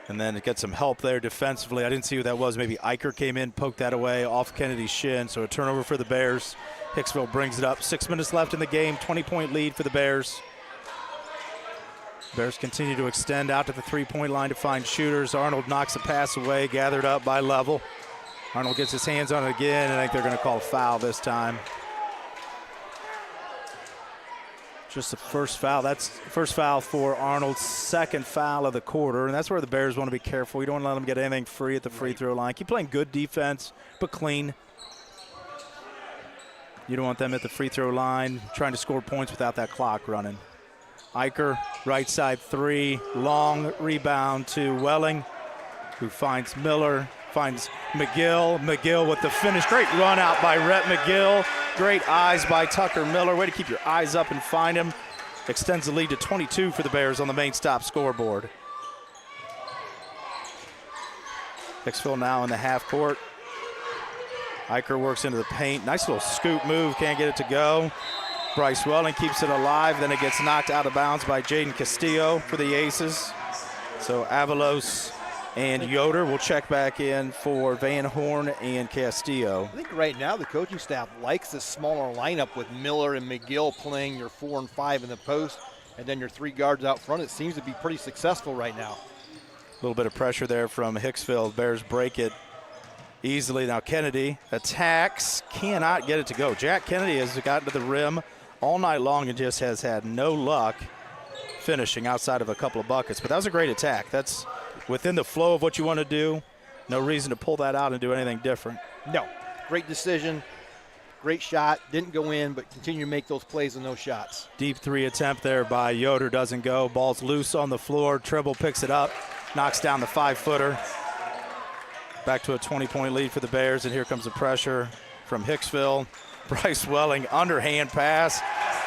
And then to get some help there defensively. I didn't see who that was. Maybe Eicher came in, poked that away off Kennedy's shin. So a turnover for the Bears. Hicksville brings it up. 6 minutes left in the game. 20-point lead for the Bears. Bears continue to extend out to the three-point line to find shooters. Arnold knocks a pass away, gathered up by Level. Arnold gets his hands on it again, and I think they're going to call a foul this time. Just the first foul. That's the first foul for Arnold's second foul of the quarter, and that's where the Bears want to be careful. You don't want to let them get anything free at the free throw line. Keep playing good defense, but clean. You don't want them at the free throw line trying to score points without that clock running. Eicher, right side 3, long rebound to Welling, who finds Miller, finds McGill. McGill with the finish. Great run out by Rhett McGill. Great eyes by Tucker Miller. Way to keep your eyes up and find him. Extends the lead to 22 for the Bears on the main stop scoreboard. Hicksville now in the half court. Eicher works into the paint. Nice little scoop move. Can't get it to go. Bryce Welling keeps it alive. Then it gets knocked out of bounds by Jaden Castillo for the Aces. So Avalos and Yoder will check back in for Van Horn and Castillo. I think right now the coaching staff likes this smaller lineup with Miller and McGill playing your 4 and 5 in the post, and then your 3 guards out front. It seems to be pretty successful right now. A little bit of pressure there from Hicksville. Bears break it easily. Now Kennedy attacks, cannot get it to go. Jack Kennedy has gotten to the rim all night long and just has had no luck finishing outside of a couple of buckets. But that was a great attack. That's within the flow of what you want to do. No reason to pull that out and do anything different. No. Great decision. Great shot. Didn't go in, but continue to make those plays and those shots. Deep 3 attempt there by Yoder. Doesn't go. Ball's loose on the floor. Tribble picks it up. Knocks down the 5-footer. Back to a 20-point lead for the Bears, and here comes the pressure from Hicksville. Bryce Welling, underhand pass.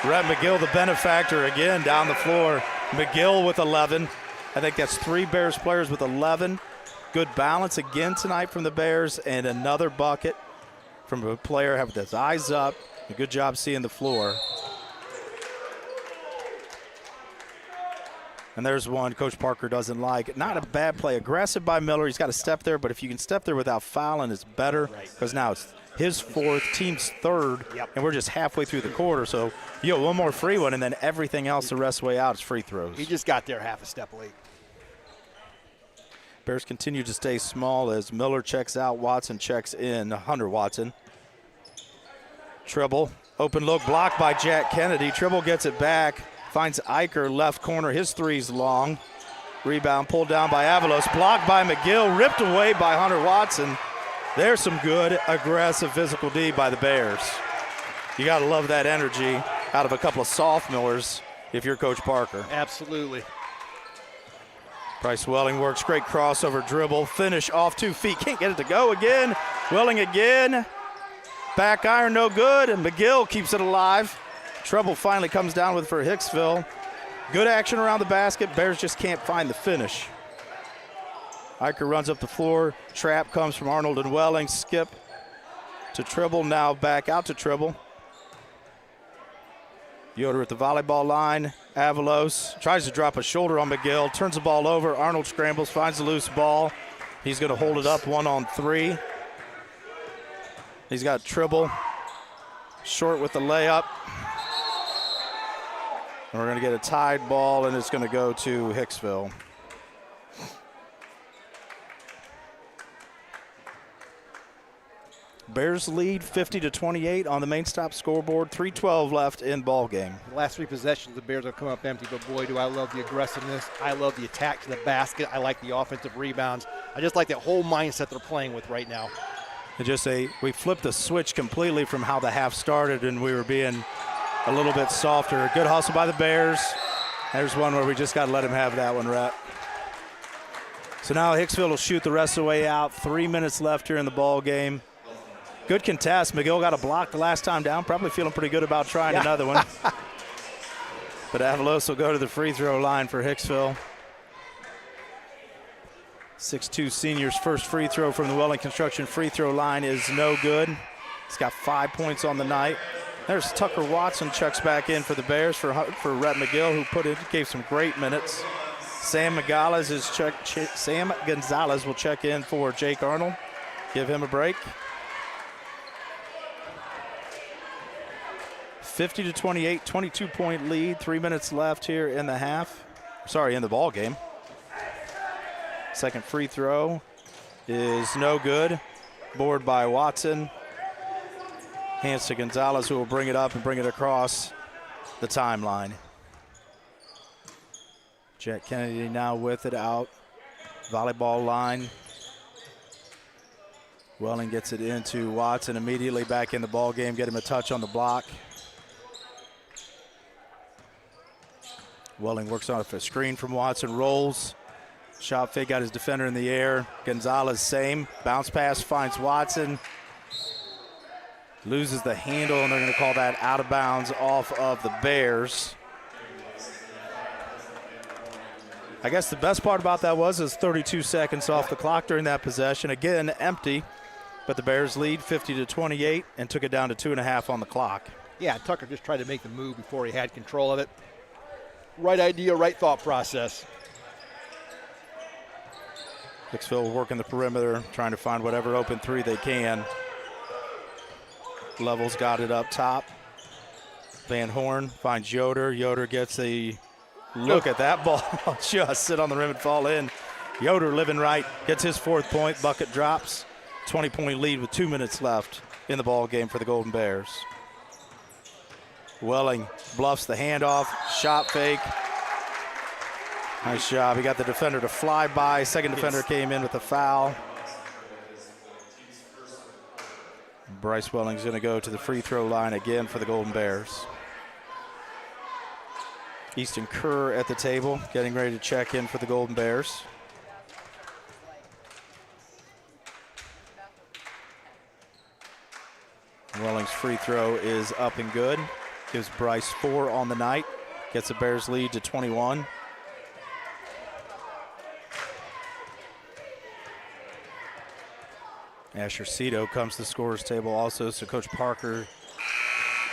Rhett McGill, the benefactor, again down the floor. McGill with 11. I think that's 3 Bears players with 11. Good balance again tonight from the Bears, and another bucket from a player having his eyes up. A good job seeing the floor. And there's one Coach Parker doesn't like. Not a bad play. Aggressive by Miller. He's got to step there, but if you can step there without fouling, it's better because now it's his 4th, team's 3rd, and we're just halfway through the quarter. So you have one more free one, and then everything else the rest of the way out is free throws. He just got there half a step late. Bears continue to stay small as Miller checks out, Watson checks in. Hunter Watson. Tribble, open look blocked by Jack Kennedy. Tribble gets it back, finds Eicher left corner. His 3's long. Rebound pulled down by Avalos, blocked by McGill, ripped away by Hunter Watson. There's some good, aggressive physical D by the Bears. You got to love that energy. out of a couple of sophomores if you're Coach Parker. Absolutely. Bryce Welling works, great crossover dribble, finish off 2 feet, can't get it to go again. Welling again, back iron no good, and McGill keeps it alive. Trouble finally comes down with for Hicksville. Good action around the basket, Bears just can't find the finish. Eicher runs up the floor, trap comes from Arnold and Welling, skip to Tribble, now back out to Tribble. Yoder at the volleyball line. Avalos tries to drop a shoulder on McGill, turns the ball over. Arnold scrambles, finds the loose ball. He's going to hold it up 1-on-3. He's got Tribble short with the layup. And we're going to get a tied ball, and it's going to go to Hicksville. Bears lead 50-28 on the main stop scoreboard. 3:12 left in ball game. The last 3 possessions, the Bears have come up empty, but boy, do I love the aggressiveness. I love the attack to the basket. I like the offensive rebounds. I just like that whole mindset they're playing with right now. We flipped the switch completely from how the half started, and we were being a little bit softer. Good hustle by the Bears. There's one where we just got to let him have that one, Rhett. So now Hicksville will shoot the rest of the way out. 3 minutes left here in the ball game. Good contest. McGill got a block the last time down. Probably feeling pretty good about trying another one. But Avalos will go to the free throw line for Hicksville. 6'2 senior's first free throw from the Welling Construction free throw line is no good. He's got 5 points on the night. There's Tucker Watson, checks back in for the Bears for Rhett McGill, who gave some great minutes. Sam Gonzalez will check in for Jake Arnold. Give him a break. 50-28, 22-point lead. 3 minutes left here in the ball game. Second free throw is no good. Board by Watson. Hands to Gonzalez, who will bring it up and bring it across the timeline. Jack Kennedy now with it out. Volleyball line. Welling gets it into Watson, immediately back in the ball game. Get him a touch on the block. Welling works off a screen from Watson, rolls. Shot fake, got his defender in the air. Gonzalez, same. Bounce pass finds Watson. Loses the handle, and they're going to call that out of bounds off of the Bears. I guess the best part about that was 32 seconds off the clock during that possession. Again, empty, but the Bears lead 50-28 and took it down to 2.5 on the clock. Yeah, Tucker just tried to make the move before he had control of it. Right idea, right thought process. Hicksville working the perimeter, trying to find whatever open three they can. Levels got it up top. Van Horn finds Yoder. Yoder gets a look at that ball. Just sit on the rim and fall in. Yoder living right, gets his 4th point. Bucket drops. 20-point lead with 2 minutes left in the ball game for the Golden Bears. Welling bluffs the handoff, shot fake. Nice job. He got the defender to fly by. Second defender came in with a foul. Bryce Welling's going to go to the free throw line again for the Golden Bears. Easton Kerr at the table, getting ready to check in for the Golden Bears. Welling's free throw is up and good. Gives Bryce 4 on the night. Gets the Bears lead to 21. Asher Cito comes to the scorer's table also, so Coach Parker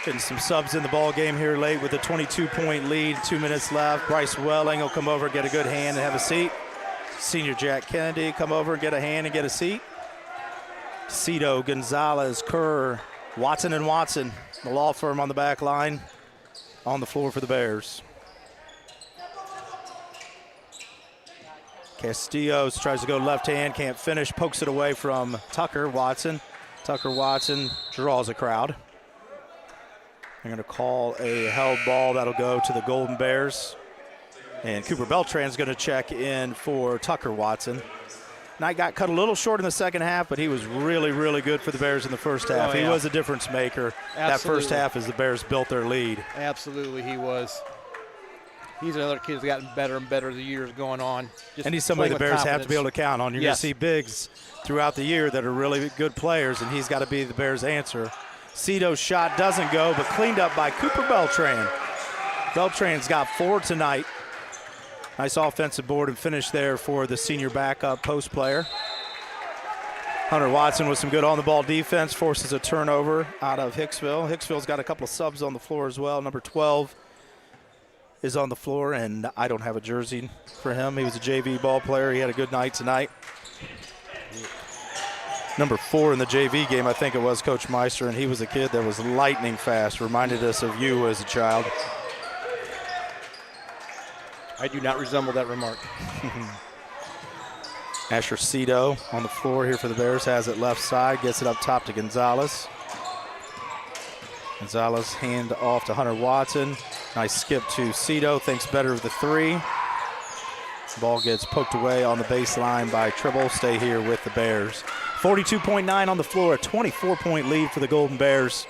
getting some subs in the ball game here late with a 22-point lead, 2 minutes left. Bryce Welling will come over and get a good hand and have a seat. Senior Jack Kennedy come over and get a hand and get a seat. Cito, Gonzalez, Kerr, Watson and Watson, the law firm on the back line, on the floor for the Bears. Castillos tries to go left hand, can't finish, pokes it away from Tucker Watson. Tucker Watson draws a crowd. They're going to call a held ball that'll go to the Golden Bears. And Cooper Beltran's going to check in for Tucker Watson. Knight got cut a little short in the second half, but he was really, really good for the Bears in the first half. Oh, yeah. He was a difference maker that first half as the Bears built their lead. Absolutely, he was. He's another kid who's gotten better and better as the years going on. And he's somebody the Bears have to be able to count on. You're going to see bigs throughout the year that are really good players, and he's got to be the Bears' answer. Cito's shot doesn't go, but cleaned up by Cooper Beltran. Beltran's got 4 tonight. Nice offensive board and finish there for the senior backup post player. Hunter Watson with some good on-the-ball defense forces a turnover out of Hicksville. Hicksville's got a couple of subs on the floor as well. Number 12 is on the floor, and I don't have a jersey for him. He was a JV ball player. He had a good night tonight. Number 4 in the JV game, I think it was Coach Meister, and he was a kid that was lightning fast. Reminded us of you as a child. I do not resemble that remark. Asher Cito on the floor here for the Bears, has it left side, gets it up top to Gonzalez. Gonzalez hand off to Hunter Watson. Nice skip to Cito, thinks better of the 3. Ball gets poked away on the baseline by Tribble. Stay here with the Bears. 42.9 on the floor, a 24-point lead for the Golden Bears.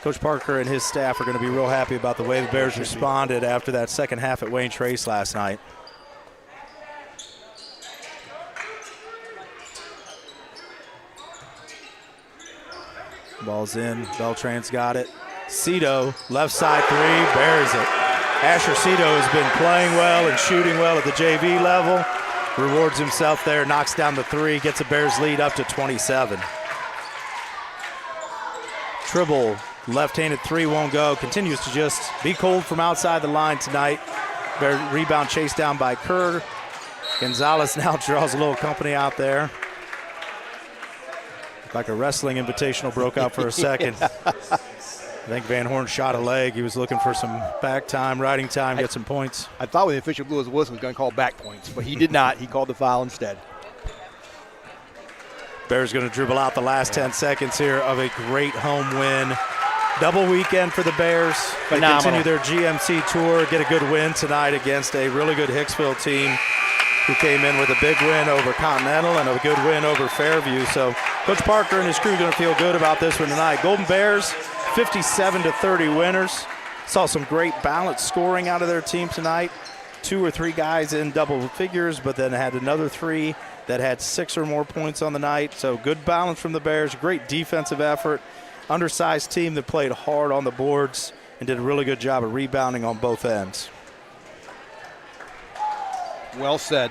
Coach Parker and his staff are going to be real happy about the way the Bears responded after that second half at Wayne Trace last night. Ball's in, Beltran's got it. Cito, left side 3, buries it. Asher Cito has been playing well and shooting well at the JV level. Rewards himself there, knocks down the 3, gets the Bears lead up to 27. Tribble, left-handed 3 won't go, continues to just be cold from outside the line tonight. Bear rebound chased down by Kerr. Gonzalez now draws a little company out there. Like a wrestling invitational broke out for a second. I think Van Horn shot a leg. He was looking for some back time, riding time, get some points. I thought when the official blew his whistle, he was going to call back points, but he did not. He called the foul instead. Bears going to dribble out the last 10 seconds here of a great home win. Double weekend for the Bears. They continue their GMC tour, get a good win tonight against a really good Hicksville team who came in with a big win over Continental and a good win over Fairview. So Coach Parker and his crew are going to feel good about this one tonight. Golden Bears, 57-30 winners. Saw some great balanced scoring out of their team tonight. 2 or 3 guys in double figures, but then had another 3 that had 6 or more points on the night. So good balance from the Bears, great defensive effort. Undersized team that played hard on the boards and did a really good job of rebounding on both ends. Well said.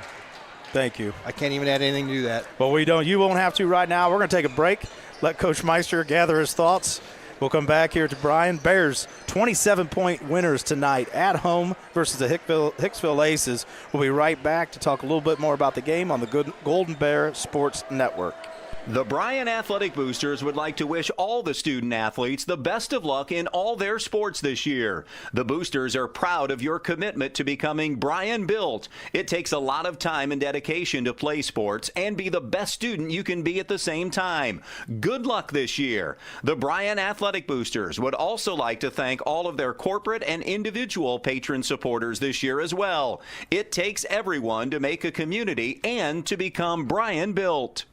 Thank you. I can't even add anything to that. Well, we don't. You won't have to right now. We're going to take a break. Let Coach Meister gather his thoughts. We'll come back here to Bryan. Bears 27-point winners tonight at home versus the Hicksville Aces. We'll be right back to talk a little bit more about the game on the Golden Bear Sports Network. The Bryan Athletic Boosters would like to wish all the student athletes the best of luck in all their sports this year. The Boosters are proud of your commitment to becoming Bryan built. It takes a lot of time and dedication to play sports and be the best student you can be at the same time. Good luck this year. The Bryan Athletic Boosters would also like to thank all of their corporate and individual patron supporters this year as well. It takes everyone to make a community and to become Bryan built.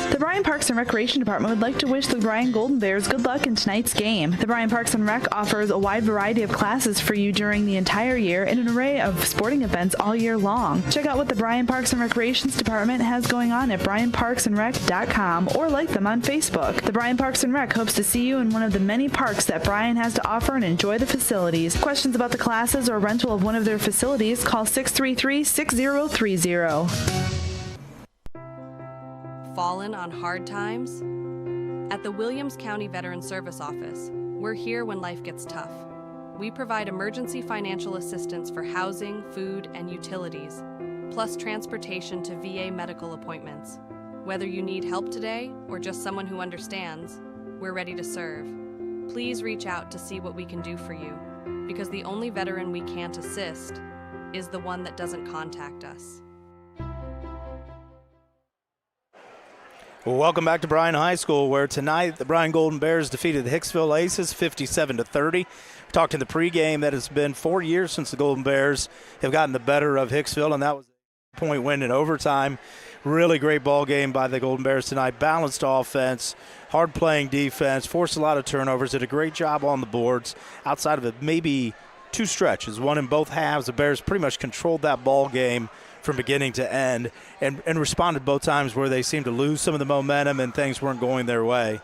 The Bryan Parks and Recreation Department would like to wish the Bryan Golden Bears good luck in tonight's game. The Bryan Parks and Rec offers a wide variety of classes for you during the entire year and an array of sporting events all year long. Check out what the Bryan Parks and Recreations Department has going on at bryanparksandrec.com or like them on Facebook. The Bryan Parks and Rec hopes to see you in one of the many parks that Bryan has to offer and enjoy the facilities. Questions about the classes or rental of one of their facilities, call 633-6030. Fallen on hard times? At the Williams County Veteran Service Office, we're here when life gets tough. We provide emergency financial assistance for housing, food, and utilities, plus transportation to VA medical appointments. Whether you need help today or just someone who understands, we're ready to serve. Please reach out to see what we can do for you, because the only veteran we can't assist is the one that doesn't contact us. Well, welcome back to Bryan High School, where tonight the Bryan Golden Bears defeated the Hicksville Aces 57-30. We talked in the pregame that it's been 4 years since the Golden Bears have gotten the better of Hicksville, and that was point win in overtime. Really great ball game by the Golden Bears tonight. Balanced offense, hard-playing defense, forced a lot of turnovers, did a great job on the boards. Outside of it, maybe 2 stretches, one in both halves. The Bears pretty much controlled that ball game from beginning to end and responded both times where they seemed to lose some of the momentum and things weren't going their way.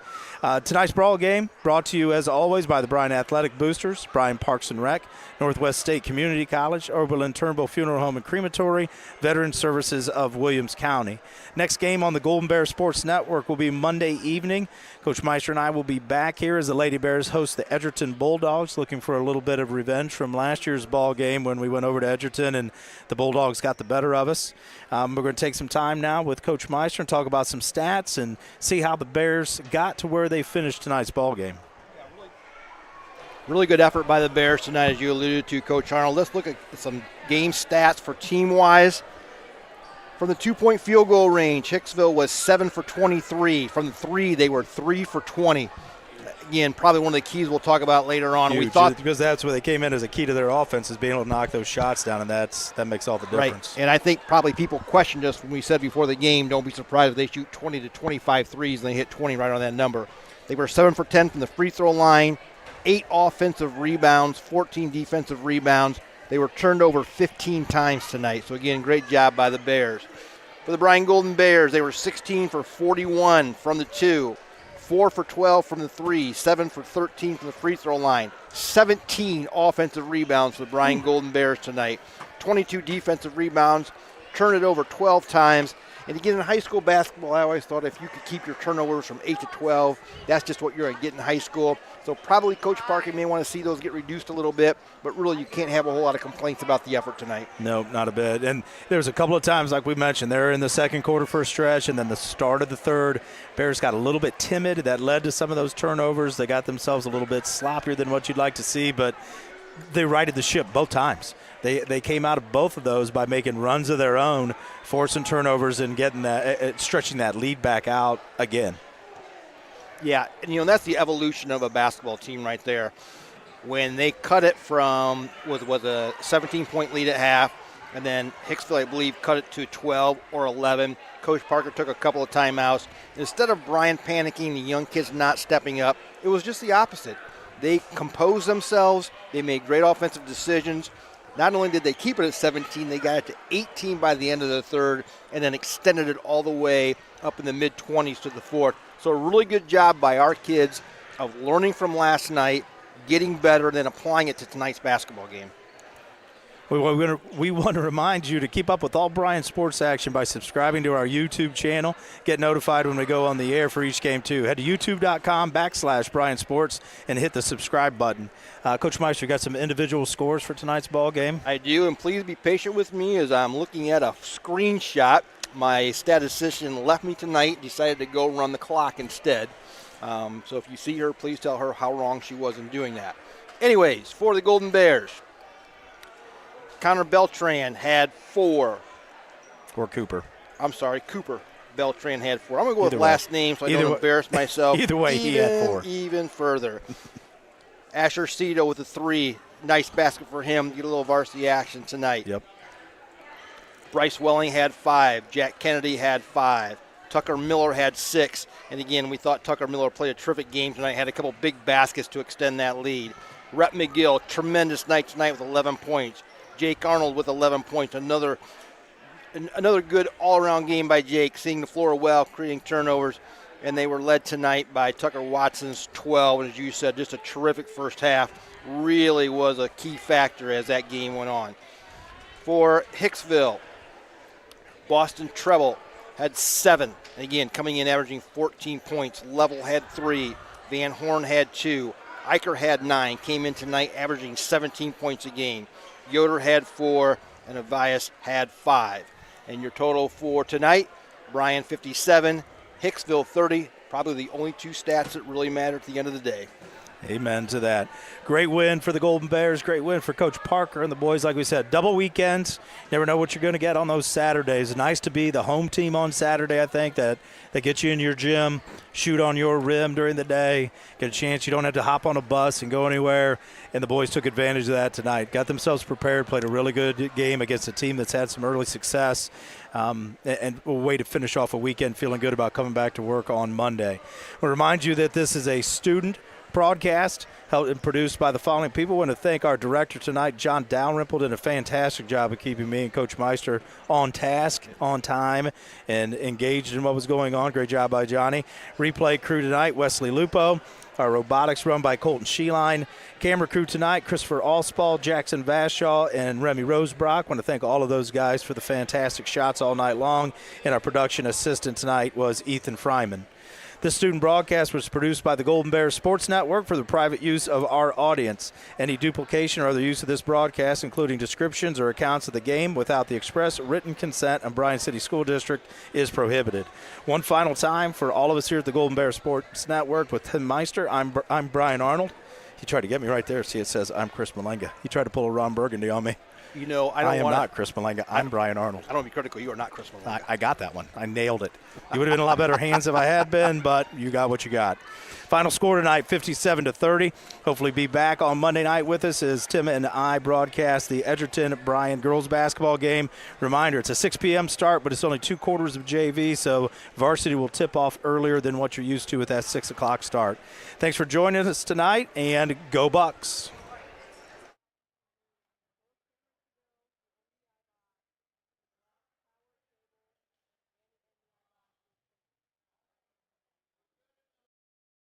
Tonight's ball game brought to you, as always, by the Bryan Athletic Boosters, Bryan Parks and Rec, Northwest State Community College, Oberlin-Turnbull Funeral Home and Crematory, Veteran Services of Williams County. Next game on the Golden Bear Sports Network will be Monday evening. Coach Meister and I will be back here as the Lady Bears host the Edgerton Bulldogs, looking for a little bit of revenge from last year's ball game when we went over to Edgerton and the Bulldogs got the better of us. We're going to take some time now with Coach Meister and talk about some stats and see how the Bears got to where they finished tonight's ball game. Really good effort by the Bears tonight, as you alluded to, Coach Arnold. Let's look at some game stats for team-wise. From the 2-point field goal range, Hicksville was 7 for 23. From the 3, they were 3 for 20. Again, probably one of the keys we'll talk about later on. Huge, we thought because that's where they came in as a key to their offense, is being able to knock those shots down, and that makes all the difference. Right, and I think probably people questioned us when we said before the game, don't be surprised if they shoot 20 to 25 threes and they hit 20 right on that number. They were 7 for 10 from the free throw line, 8 offensive rebounds, 14 defensive rebounds. They were turned over 15 times tonight. So, again, great job by the Bears. For the Bryan Golden Bears, they were 16 for 41 from the 2, 4 for 12 from the 3, 7 for 13 from the free throw line, 17 offensive rebounds for the Bryan Golden Bears tonight, 22 defensive rebounds, turned it over 12 times. And again, in high school basketball, I always thought if you could keep your turnovers from 8 to 12, that's just what you're going to get in high school. So probably Coach Parker may want to see those get reduced a little bit, but really you can't have a whole lot of complaints about the effort tonight. No, not a bit. And there's a couple of times, like we mentioned, they're in the second quarter for a stretch, and then the start of the third, Bears got a little bit timid. That led to some of those turnovers. They got themselves a little bit sloppier than what you'd like to see, but they righted the ship both times. They came out of both of those by making runs of their own, forcing turnovers and getting that, stretching that lead back out again. Yeah, and that's the evolution of a basketball team right there. When they cut it from was a 17-point lead at half, and then Hicksville, I believe, cut it to 12 or 11. Coach Parker took a couple of timeouts. Instead of Bryan panicking, the young kids not stepping up, it was just the opposite. They composed themselves. They made great offensive decisions. Not only did they keep it at 17, they got it to 18 by the end of the third and then extended it all the way up in the mid-20s to the fourth. So a really good job by our kids of learning from last night, getting better, and then applying it to tonight's basketball game. We want to remind you to keep up with all Bryan sports action by subscribing to our YouTube channel. Get notified when we go on the air for each game, too. Head to youtube.com/Bryan Sports and hit the subscribe button. Coach Meister, you got some individual scores for tonight's ball game? I do, and please be patient with me as I'm looking at a screenshot. My statistician left me tonight, decided to go run the clock instead. So if you see her, please tell her how wrong she was in doing that. Anyways, for the Golden Bears, Connor Beltran had 4. Or Cooper. I'm sorry, Cooper Beltran had 4. I'm going to go with last name so I don't embarrass myself. Either way, he had 4. Even further. Asher Cito with a 3. Nice basket for him. Get a little varsity action tonight. Yep. Bryce Welling had 5. Jack Kennedy had 5. Tucker Miller had 6. And again, we thought Tucker Miller played a terrific game tonight. Had a couple big baskets to extend that lead. Rhett McGill, tremendous night tonight with 11 points. Jake Arnold with 11 points. Another good all-around game by Jake, seeing the floor well, creating turnovers. And they were led tonight by Tucker Watson's 12. And as you said, just a terrific first half. Really was a key factor as that game went on. For Hicksville, Boston Treble had 7. Again, coming in averaging 14 points. Level had 3. Van Horn had 2. Eicher had 9. Came in tonight averaging 17 points a game. Yoder had 4. And Avias had 5. And your total for tonight, Bryan 57, Hicksville 30. Probably the only 2 stats that really matter at the end of the day. Amen to that. Great win for the Golden Bears. Great win for Coach Parker and the boys. Like we said, double weekends. Never know what you're going to get on those Saturdays. Nice to be the home team on Saturday, I think, that gets you in your gym, shoot on your rim during the day, get a chance. You don't have to hop on a bus and go anywhere. And the boys took advantage of that tonight. Got themselves prepared, played a really good game against a team that's had some early success. And a way to finish off a weekend feeling good about coming back to work on Monday. I'll remind you that this is a student broadcast held and produced by the following people. I want to thank our director tonight, John Dalrymple, did a fantastic job of keeping me and Coach Meister on task, on time, and engaged in what was going on. Great job by Johnny. Replay crew tonight, Wesley Lupo. Our robotics run by Colton Sheeline. Camera crew tonight, Christopher Allspall, Jackson Vashaw, and Remy Rosebrock. I want to thank all of those guys for the fantastic shots all night long. And our production assistant tonight was Ethan Fryman. This student broadcast was produced by the Golden Bears Sports Network for the private use of our audience. Any duplication or other use of this broadcast, including descriptions or accounts of the game without the express written consent of Bryan City School District, is prohibited. One final time for all of us here at the Golden Bears Sports Network with Tim Meister. I'm Brian Arnold. He tried to get me right there. See, it says I'm Chris Malanga. He tried to pull a Ron Burgundy on me. You know, I am not Chris Malanga. I'm Brian Arnold. I don't want to be critical. You are not Chris Malanga. I got that one. I nailed it. You would have been in a lot better hands if I had been, but you got what you got. Final score tonight, 57-30. Hopefully be back on Monday night with us as Tim and I broadcast the Edgerton-Bryan girls basketball game. Reminder, it's a 6 p.m. start, but it's only 2 quarters of JV, so varsity will tip off earlier than what you're used to with that 6 o'clock start. Thanks for joining us tonight, and go Bucks.